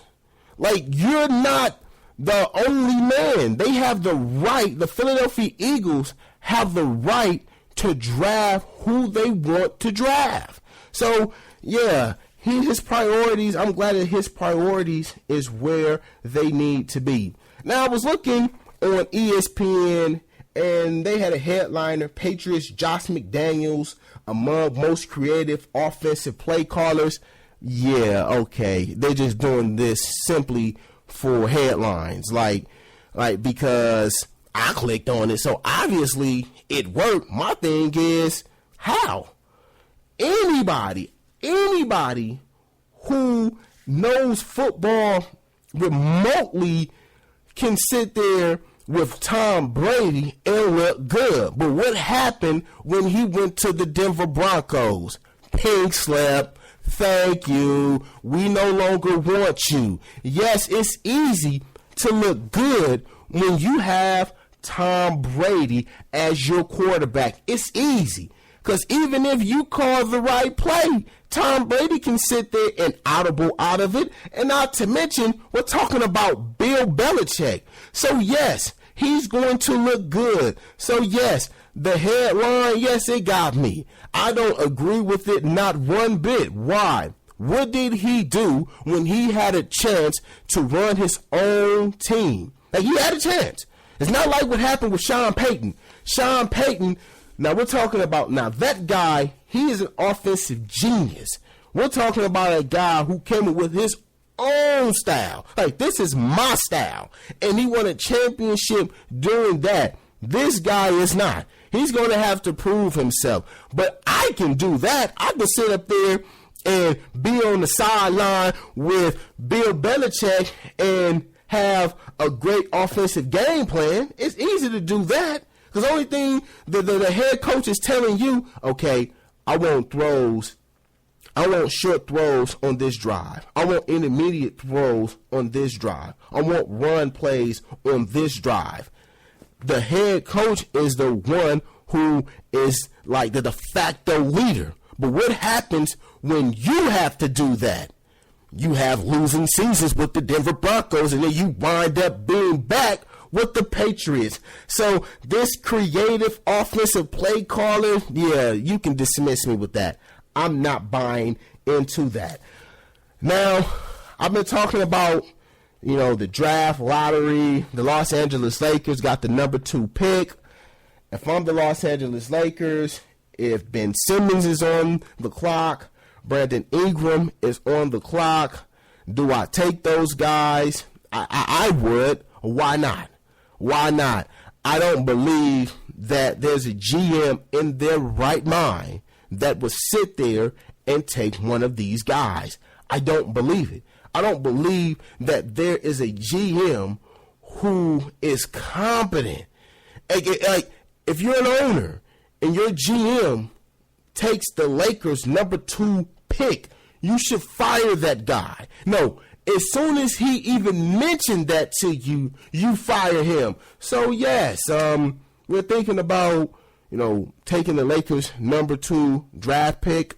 You're not the only man. They have the right. The Philadelphia Eagles have the right to draft who they want to draft. So, yeah, his priorities, I'm glad that his priorities is where they need to be. Now, I was looking on ESPN, and they had a headliner, Patriots Josh McDaniels among most creative offensive play callers. Yeah, okay. They're just doing this simply for headlines, because I clicked on it, so obviously it worked. My thing is, how? Anybody who knows football remotely can sit there with Tom Brady and look good. But what happened when he went to the Denver Broncos? Pink slip. Thank you. We no longer want you. Yes, it's easy to look good when you have Tom Brady as your quarterback. It's easy. Because even if you call the right play, Tom Brady can sit there and audible out of it. And not to mention, we're talking about Bill Belichick. So, yes, he's going to look good. So, yes, the headline, yes, it got me. I don't agree with it not one bit. Why? What did he do when he had a chance to run his own team? He had a chance. It's not like what happened with Sean Payton. Sean Payton, now we're talking about, that guy, he is an offensive genius. We're talking about a guy who came up with his own style. This is my style. And he won a championship doing that. This guy is not. He's going to have to prove himself. But I can do that. I can sit up there and be on the sideline with Bill Belichick and have a great offensive game plan. It's easy to do that because the only thing the head coach is telling you, okay, I want throws. I want short throws on this drive. I want intermediate throws on this drive. I want run plays on this drive. The head coach is the one who is like the de facto leader. But what happens when you have to do that? You have losing seasons with the Denver Broncos, and then you wind up being back with the Patriots. So this creative offensive play calling, yeah, you can dismiss me with that. I'm not buying into that. Now, I've been talking about, the draft, lottery. The Los Angeles Lakers got the number 2 pick. If I'm the Los Angeles Lakers, if Ben Simmons is on the clock, Brandon Ingram is on the clock, do I take those guys? I would. Why not? Why not? I don't believe that there's a GM in their right mind that would sit there and take one of these guys. I don't believe it. I don't believe that there is a GM who is competent. Like, if you're an owner and your GM takes the Lakers' number 2 pick, you should fire that guy. No, as soon as he even mentioned that to you, you fire him. So, yes, we're thinking about, taking the Lakers' number 2 draft pick,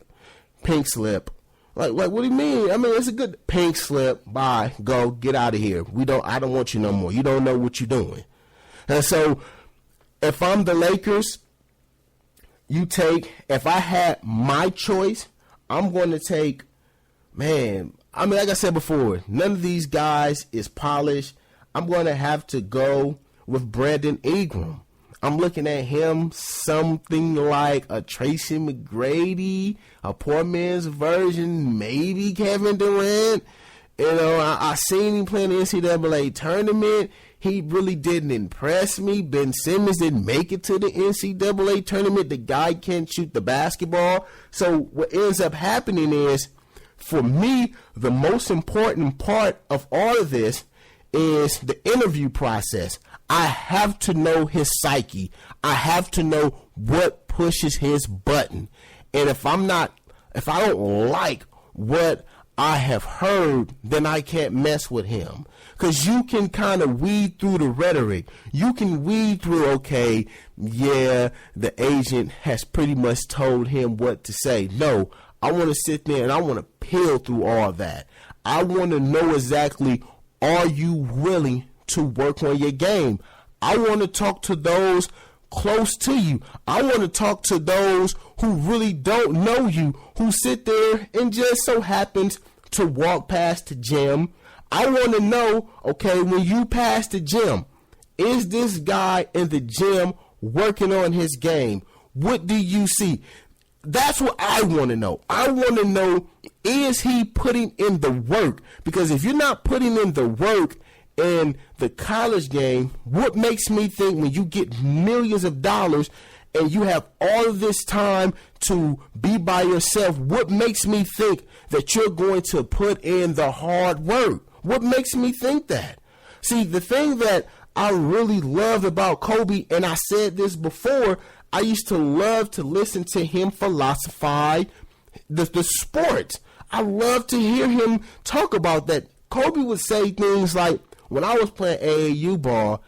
pink slip. Like, what do you mean? I mean, it's a good pink slip. Bye. Go. Get out of here. I don't want you no more. You don't know what you're doing. And so, if I'm the Lakers, if I had my choice, I'm going to take, like I said before, none of these guys is polished. I'm going to have to go with Brandon Ingram. I'm looking at him something like a Tracy McGrady, a poor man's version, maybe Kevin Durant. I seen him play in the NCAA tournament. He really didn't impress me. Ben Simmons didn't make it to the NCAA tournament. The guy can't shoot the basketball. So what ends up happening is, for me, the most important part of all of this is the interview process. I have to know his psyche. I have to know what pushes his button. And if I don't like what I have heard, then I can't mess with him. Because you can kind of weed through the rhetoric. You can weed through, okay, yeah, the agent has pretty much told him what to say. No, I want to sit there and I want to peel through all that. I want to know exactly, are you willing to work on your game? I want to talk to those close to you. I want to talk to those who really don't know you, who sit there and just so happens to walk past the gym. I want to know, okay, when you pass the gym, is this guy in the gym working on his game? What do you see? That's what I want to know. I want to know, is he putting in the work? Because if you're not putting in the work in the college game, what makes me think when you get millions of dollars and you have all of this time to be by yourself, what makes me think that you're going to put in the hard work? What makes me think that? See, the thing that I really loved about Kobe, and I said this before, I used to love to listen to him philosophize the sport. I love to hear him talk about that. Kobe would say things like, when I was playing AAU ball,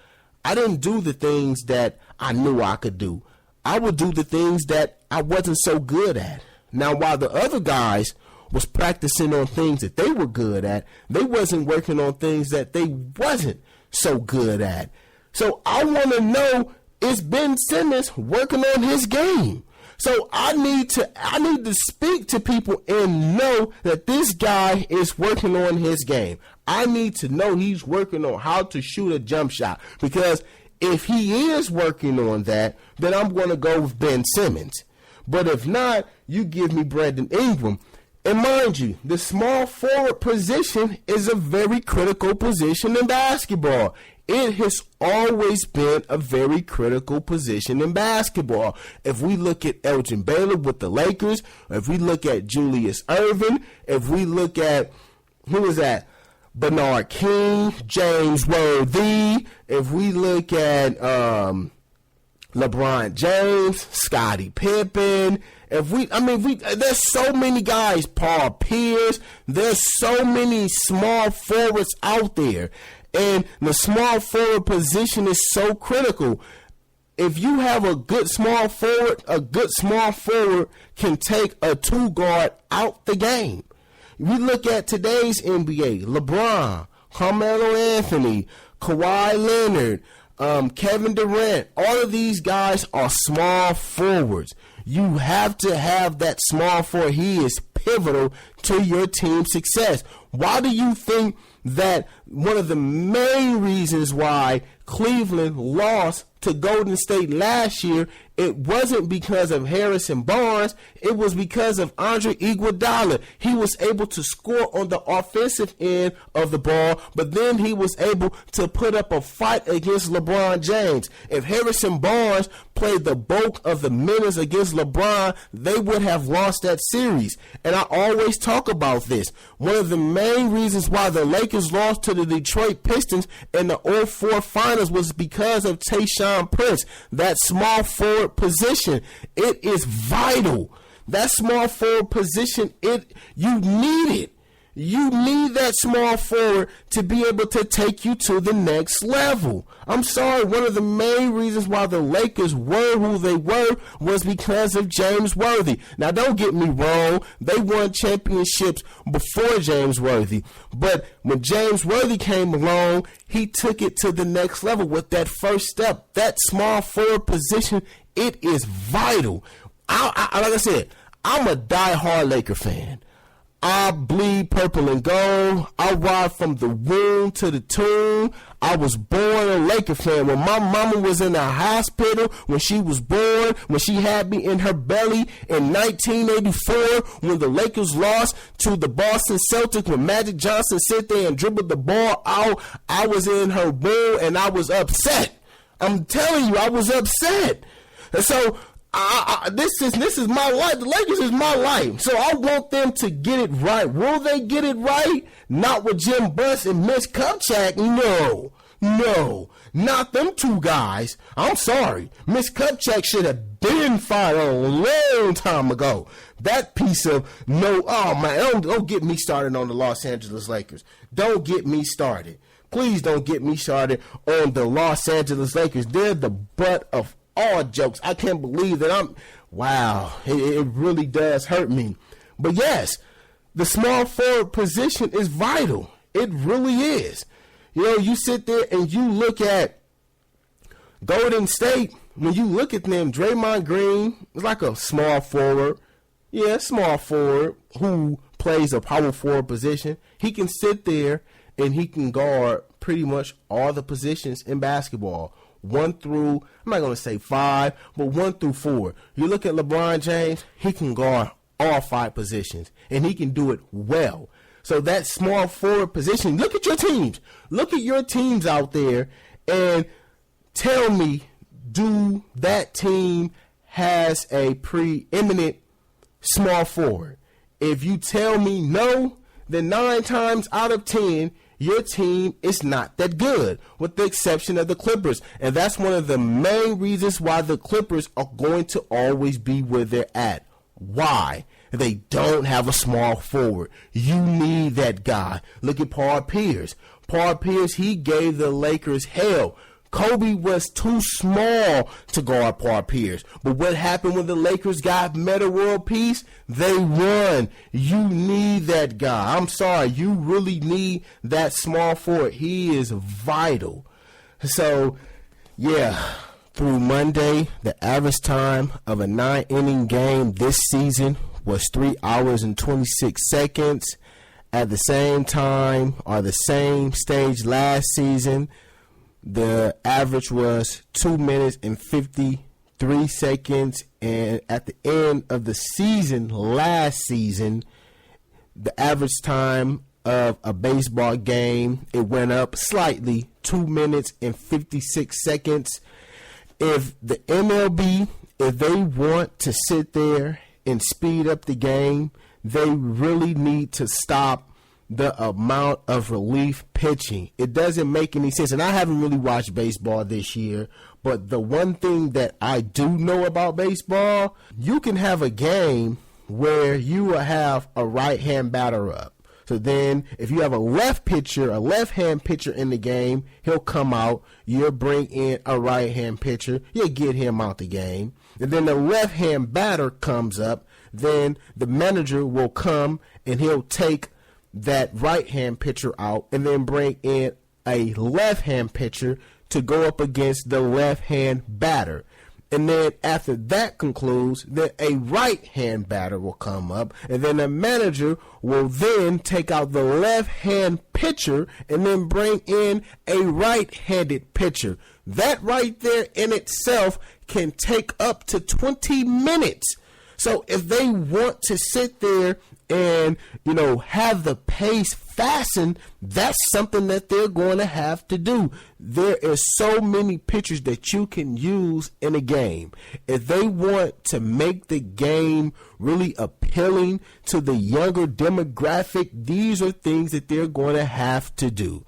I didn't do the things that I knew I could do. I would do the things that I wasn't so good at. Now, while the other guys was practicing on things that they were good at, they wasn't working on things that they wasn't so good at. So I want to know, is Ben Simmons working on his game? So I need to speak to people and know that this guy is working on his game. I need to know he's working on how to shoot a jump shot, because if he is working on that, then I'm going to go with Ben Simmons. But if not, you give me Brandon Ingram. And mind you, the small forward position is a very critical position in basketball. It has always been a very critical position in basketball. If we look at Elgin Baylor with the Lakers, if we look at Julius Erving, if we look at, who is that? Bernard King, James Worthy. If we look at LeBron James, Scottie Pippen. There's so many guys, Paul Pierce. There's so many small forwards out there. And the small forward position is so critical. If you have a good small forward can take a 2 guard out the game. We look at today's NBA, LeBron, Carmelo Anthony, Kawhi Leonard, Kevin Durant. All of these guys are small forwards. You have to have that small forward. He is pivotal to your team's success. Why do you think that one of the main reasons why Cleveland lost to Golden State last year, it wasn't because of Harrison Barnes, it was because of Andre Iguodala. He was able to score on the offensive end of the ball, but then he was able to put up a fight against LeBron James. If Harrison Barnes played the bulk of the minutes against LeBron, they would have lost that series. And I always talk about this. One of the main reasons why the Lakers lost to the Detroit Pistons in the 04 finals was because of Tayshaun Prince. That small forward position, it is vital. That small forward position, you need it. You need that small forward to be able to take you to the next level. I'm sorry, one of the main reasons why the Lakers were who they were was because of James Worthy. Now, don't get me wrong. They won championships before James Worthy. But when James Worthy came along, he took it to the next level with that first step. That small forward position, it is vital. Like I said, I'm a diehard Laker fan. I bleed purple and gold. I ride from the womb to the tomb. I was born a Laker fan. When my mama was in the hospital, when she was born, when she had me in her belly in 1984, when the Lakers lost to the Boston Celtics, when Magic Johnson sit there and dribbled the ball out, I was in her womb and I was upset. I'm telling you, I was upset. And so this is my life. The Lakers is my life. So I want them to get it right. Will they get it right? Not with Jim Buss and Mitch Kupchak. No, not them two guys. I'm sorry. Mitch Kupchak should have been fired a long time ago. That piece of don't get me started on the Los Angeles Lakers. Don't get me started. Please don't get me started on the Los Angeles Lakers. They're the butt of all jokes. I can't believe that it really does hurt me. But yes, the small forward position is vital. It really is. You sit there and you look at Golden State. When you look at them, Draymond Green is like a small forward. Yeah, small forward who plays a power forward position. He can sit there and he can guard pretty much all the positions in basketball. 1 through, I'm not going to say 5, but 1 through 4. You look at LeBron James, he can guard all 5 positions, and he can do it well. So that small forward position, look at your teams. Look at your teams out there and tell me, do that team has a preeminent small forward? If you tell me no, then 9 times out of 10, your team is not that good, with the exception of the Clippers. And that's one of the main reasons why the Clippers are going to always be where they're at. Why? They don't have a small forward. You need that guy. Look at Paul Pierce. Paul Pierce, he gave the Lakers hell. Kobe was too small to guard Paul Pierce. But what happened when the Lakers got Metta World Peace? They won. You need that guy. I'm sorry. You really need that small forward. He is vital. So, yeah, through Monday, the average time of a 9-inning game this season was 3 hours and 26 seconds. At the same time, or the same stage last season, the average was 2 minutes and 53 seconds. And at the end of the season, last season, the average time of a baseball game, it went up slightly, 2 minutes and 56 seconds. If the MLB, if they want to sit there and speed up the game, they really need to stop the amount of relief pitching. It doesn't make any sense. And I haven't really watched baseball this year, but the one thing that I do know about baseball, you can have a game where you will have a right-hand batter up. So then if you have a left-hand pitcher in the game, he'll come out. You'll bring in a right-hand pitcher. You'll get him out the game. And then the left-hand batter comes up. Then the manager will come and he'll take that right-hand pitcher out and then bring in a left-hand pitcher to go up against the left-hand batter. And then after that concludes, then a right-hand batter will come up, and then the manager will then take out the left-hand pitcher and then bring in a right-handed pitcher. That right there in itself can take up to 20 minutes. So if they want to sit there and, have the pace fastened, that's something that they're going to have to do. There is so many pitchers that you can use in a game. If they want to make the game really appealing to the younger demographic, these are things that they're going to have to do.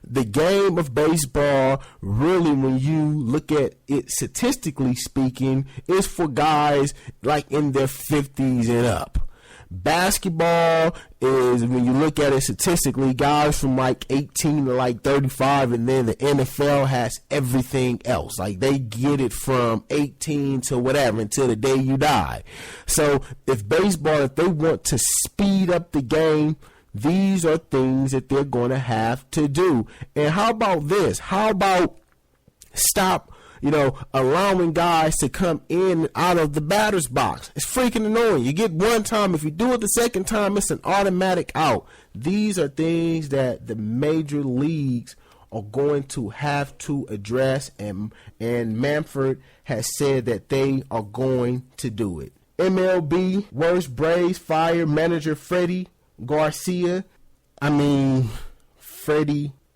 The game of baseball, really, when you look at it statistically speaking, is for guys like in their 50s and up. Basketball is, when you look at it statistically, guys from like 18 to like 35, and then the NFL has everything else. Like they get it from 18 to whatever until the day you die. So if they want to speed up the game, these are things that they're going to have to do. And how about this? How about stop allowing guys to come in and out of the batter's box? It's freaking annoying. You get one time. If you do it the second time, it's an automatic out. These are things that the major leagues are going to have to address, and Manfred has said that they are going to do it. MLB, worst Braves fire manager Freddie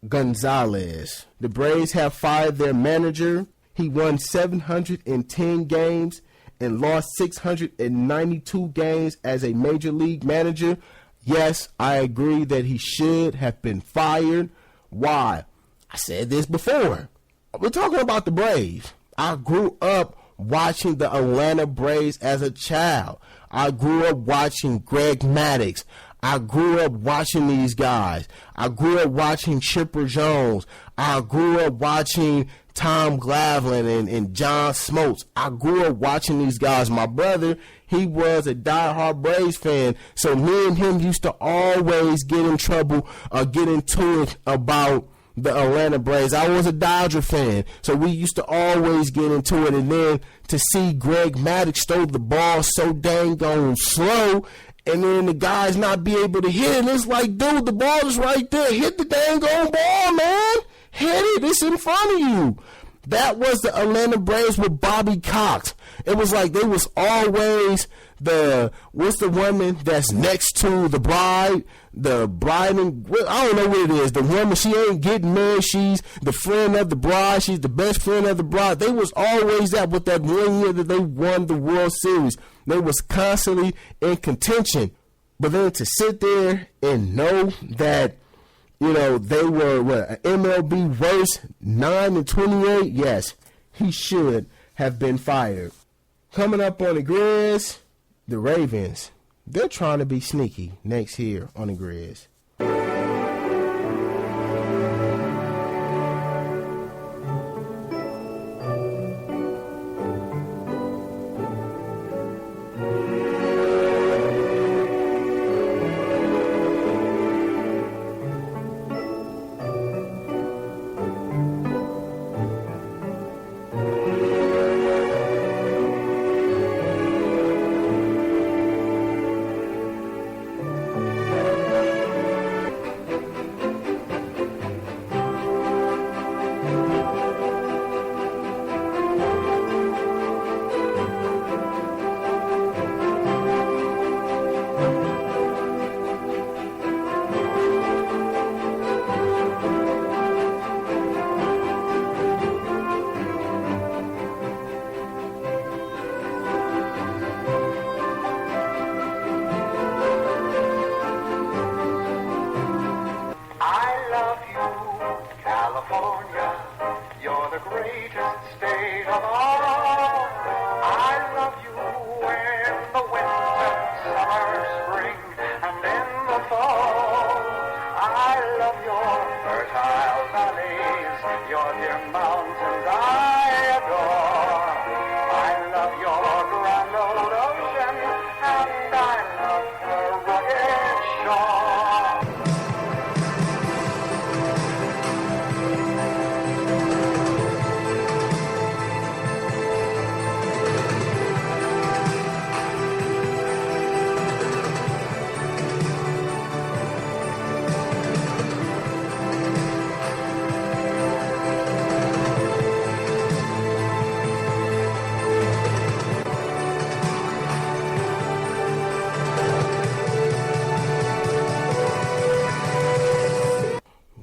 Gonzalez. The Braves have fired their manager. He won 710 games and lost 692 games as a major league manager. Yes, I agree that he should have been fired. Why? I said this before. We're talking about the Braves. I grew up watching the Atlanta Braves as a child. I grew up watching Greg Maddux. I grew up watching these guys. I grew up watching Chipper Jones. I grew up watching Tom Glavine and John Smoltz. I grew up watching these guys. My brother, he was a diehard Braves fan. So me and him used to always get in trouble or get into it about the Atlanta Braves. I was a Dodger fan, so we used to always get into it. And then to see Greg Maddux throw the ball so dang on slow, and then the guys not be able to hit it. It's like, dude, the ball is right there. Hit the dang on ball, man. Hit it. It's in front of you. That was the Atlanta Braves with Bobby Cox. It was like they was always what's the woman that's next to the bride? The bride, I don't know what it is. The woman, she ain't getting married. She's the friend of the bride. She's the best friend of the bride. They was always that with that 1 year that they won the World Series. They was constantly in contention. But then to sit there and know that, they were MLB worst 9-28. Yes, he should have been fired. Coming up on the Grizz, the Ravens. They're trying to be sneaky next here on the Grizz.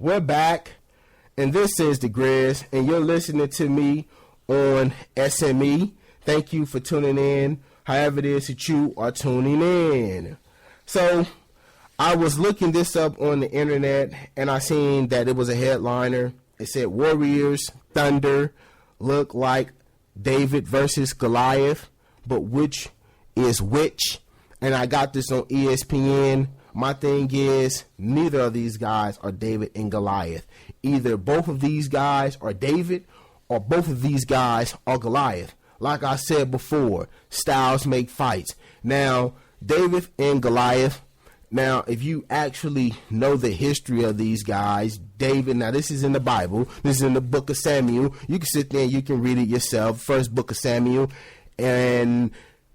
we're back, and this is the Grizz, and you're listening to me on SME. Thank you for tuning in, however it is that you are tuning in. So, I was looking this up on the internet, and I seen that it was a headliner. It said, Warriors, Thunder, look like David versus Goliath, but which is which? And I got this on ESPN. My thing is, neither of these guys are David and Goliath. Either both of these guys are David, or both of these guys are Goliath. Like I said before, styles make fights. Now, David and Goliath. Now, if you actually know the history of these guys, David, now this is in the Bible. This is in the book of Samuel. You can sit there and you can read it yourself. First book of Samuel. And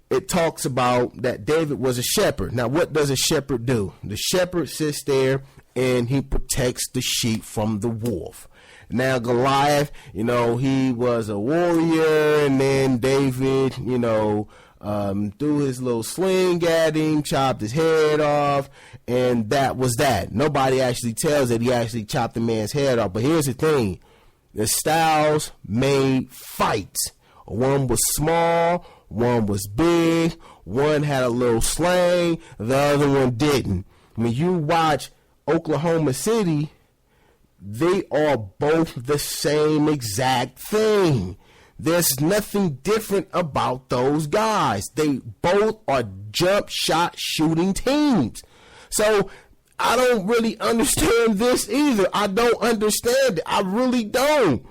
it talks about that David was a shepherd. Now, what does a shepherd do? The shepherd sits there and he protects the sheep from the wolf. Now, Goliath, he was a warrior, and then David, threw his little sling at him, chopped his head off, and that was that. Nobody actually tells that he actually chopped the man's head off. But here's the thing. The styles made fights. One was small, one was big, one had a little sling, the other one didn't. When you watch Oklahoma City, they are both the same exact thing. There's nothing different about those guys. They both are jump shot shooting teams. So I don't really understand this either. I don't understand it. I really don't.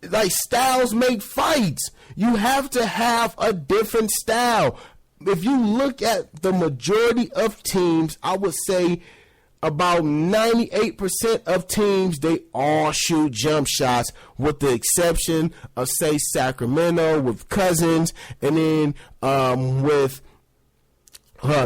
Like, styles make fights. You have to have a different style. If you look at the majority of teams, I would say about 98% of teams, they all shoot jump shots, with the exception of, say, Sacramento with Cousins, and then with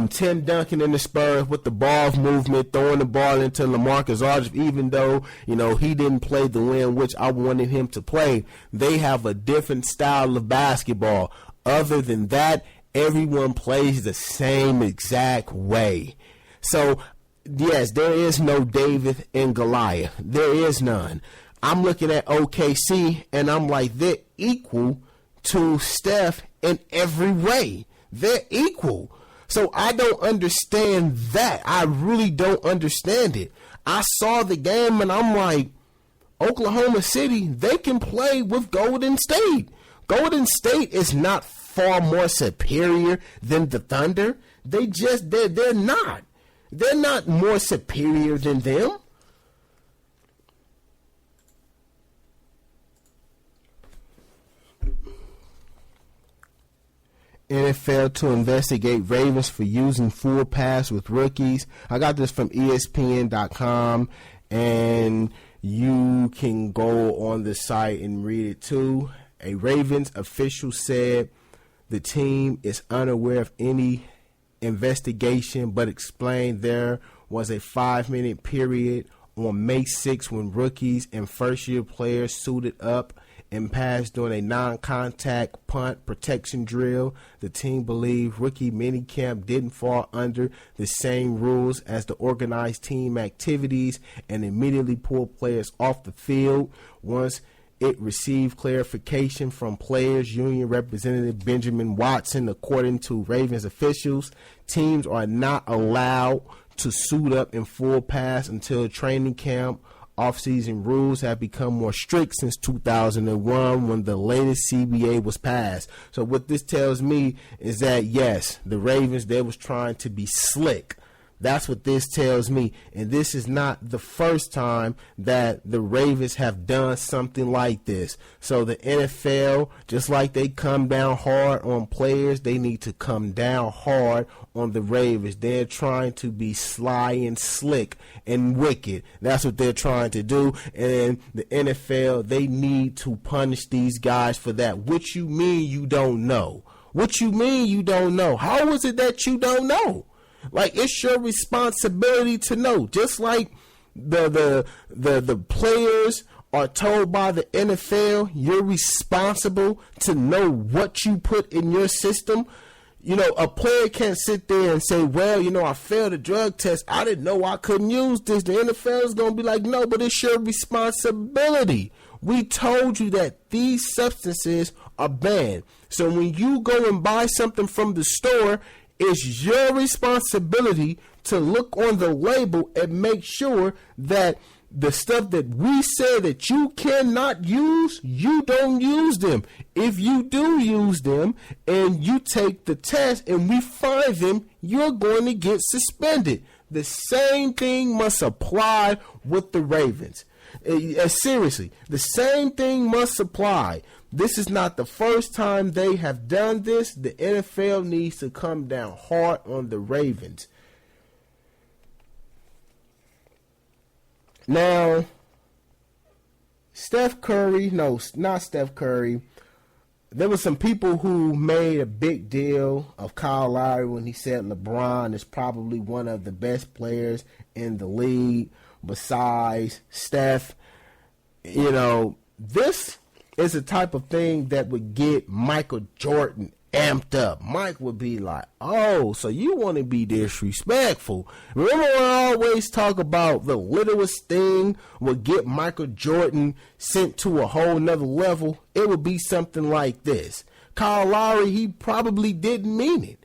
Tim Duncan in the Spurs with the ball movement, throwing the ball into LaMarcus Aldridge, even though, he didn't play the win, which I wanted him to play. They have a different style of basketball. Other than that, everyone plays the same exact way. So, yes, there is no David and Goliath. There is none. I'm looking at OKC, and I'm like, they're equal to Steph in every way. They're equal. So I don't understand that. I really don't understand it. I saw the game, and I'm like, Oklahoma City, they can play with Golden State. Golden State is not far more superior than the Thunder. They're not. They're not more superior than them. NFL to investigate Ravens for using full pass with rookies. I got this from ESPN.com, and you can go on the site and read it too. A Ravens official said the team is unaware of any investigation, but explained there was a 5-minute period on May 6 when rookies and first-year players suited up and passed during a non-contact punt protection drill. The team believed rookie minicamp didn't fall under the same rules as the organized team activities and immediately pulled players off the field. Once it received clarification from Players Union Representative Benjamin Watson, according to Ravens officials, teams are not allowed to suit up in full pass until training camp. Off-season rules have become more strict since 2001 when the latest CBA was passed. So what this tells me is that, yes, the Ravens, they was trying to be slick. That's what this tells me. And this is not the first time that the Ravens have done something like this. So the NFL, just like they come down hard on players, they need to come down hard on the Ravens. They're trying to be sly and slick and wicked. That's what they're trying to do. And the NFL, they need to punish these guys for that. What you mean you don't know? What you mean you don't know? How is it that you don't know? Like, it's your responsibility to know. Just like the players are told by the NFL, you're responsible to know what you put in your system. a player can't sit there and say, well, I failed a drug test. I didn't know I couldn't use this. The NFL is going to be like, no, but it's your responsibility. We told you that these substances are banned. So when you go and buy something from the store, it's your responsibility to look on the label and make sure that the stuff that we say that you cannot use, you don't use them. If you do use them and you take the test and we find them, you're going to get suspended. The same thing must apply with the Ravens. Seriously, the same thing must apply. This is not the first time they have done this. The NFL needs to come down hard on the Ravens. Now, Steph Curry, no, not Steph Curry. There were some people who made a big deal of Kyle Lowry when he said LeBron is probably one of the best players in the league besides Steph. This is a type of thing that would get Michael Jordan amped up. Mike would be like, oh, so you want to be disrespectful. Remember when I always talk about the littlest thing would get Michael Jordan sent to a whole nother level? It would be something like this. Kyle Lowry, he probably didn't mean it.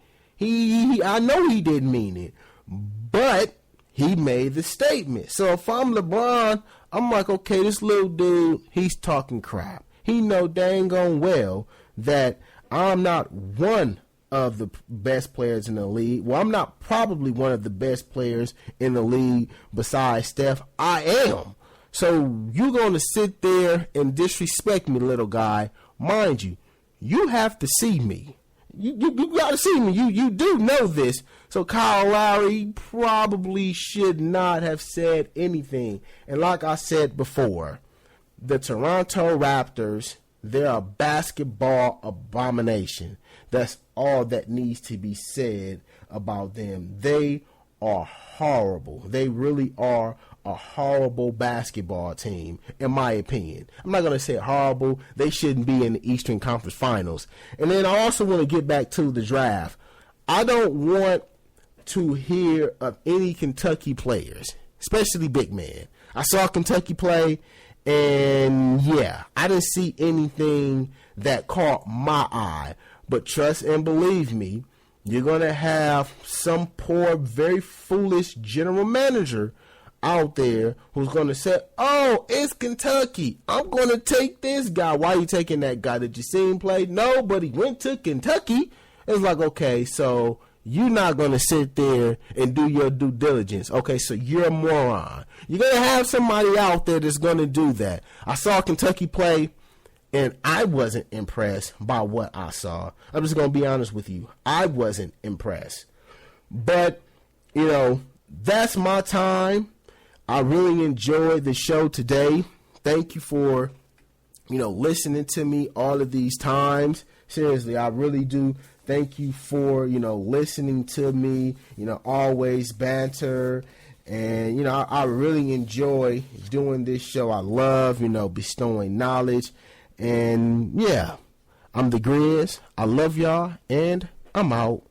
I know he didn't mean it, but he made the statement. So if I'm LeBron, I'm like, okay, this little dude, he's talking crap. He know dang on well that I'm not one of the best players in the league. Well, I'm not probably one of the best players in the league besides Steph. I am. So you're going to sit there and disrespect me, little guy. Mind you, you have to see me. You got to see me. You do know this. So Kyle Lowry probably should not have said anything. And like I said before, the Toronto Raptors, they're a basketball abomination. That's all that needs to be said about them. They are horrible. They really are a horrible basketball team, in my opinion. I'm not going to say horrible. They shouldn't be in the Eastern Conference Finals. And then I also want to get back to the draft. I don't want to hear of any Kentucky players, especially big men. I saw Kentucky play, and yeah, I didn't see anything that caught my eye. But trust and believe me, you're going to have some poor, very foolish general manager out there who's going to say, oh, it's Kentucky. I'm going to take this guy. Why are you taking that guy? Did you see him play? No, but he went to Kentucky. It's like, okay, so you're not going to sit there and do your due diligence. Okay, so you're a moron. You're going to have somebody out there that's going to do that. I saw Kentucky play, and I wasn't impressed by what I saw. I'm just going to be honest with you. I wasn't impressed. But, that's my time. I really enjoyed the show today. Thank you for, listening to me all of these times. Seriously, I really do. Thank you for, listening to me, always banter. And, I really enjoy doing this show. I love, bestowing knowledge. And, yeah, I'm the Grizz. I love y'all, and I'm out.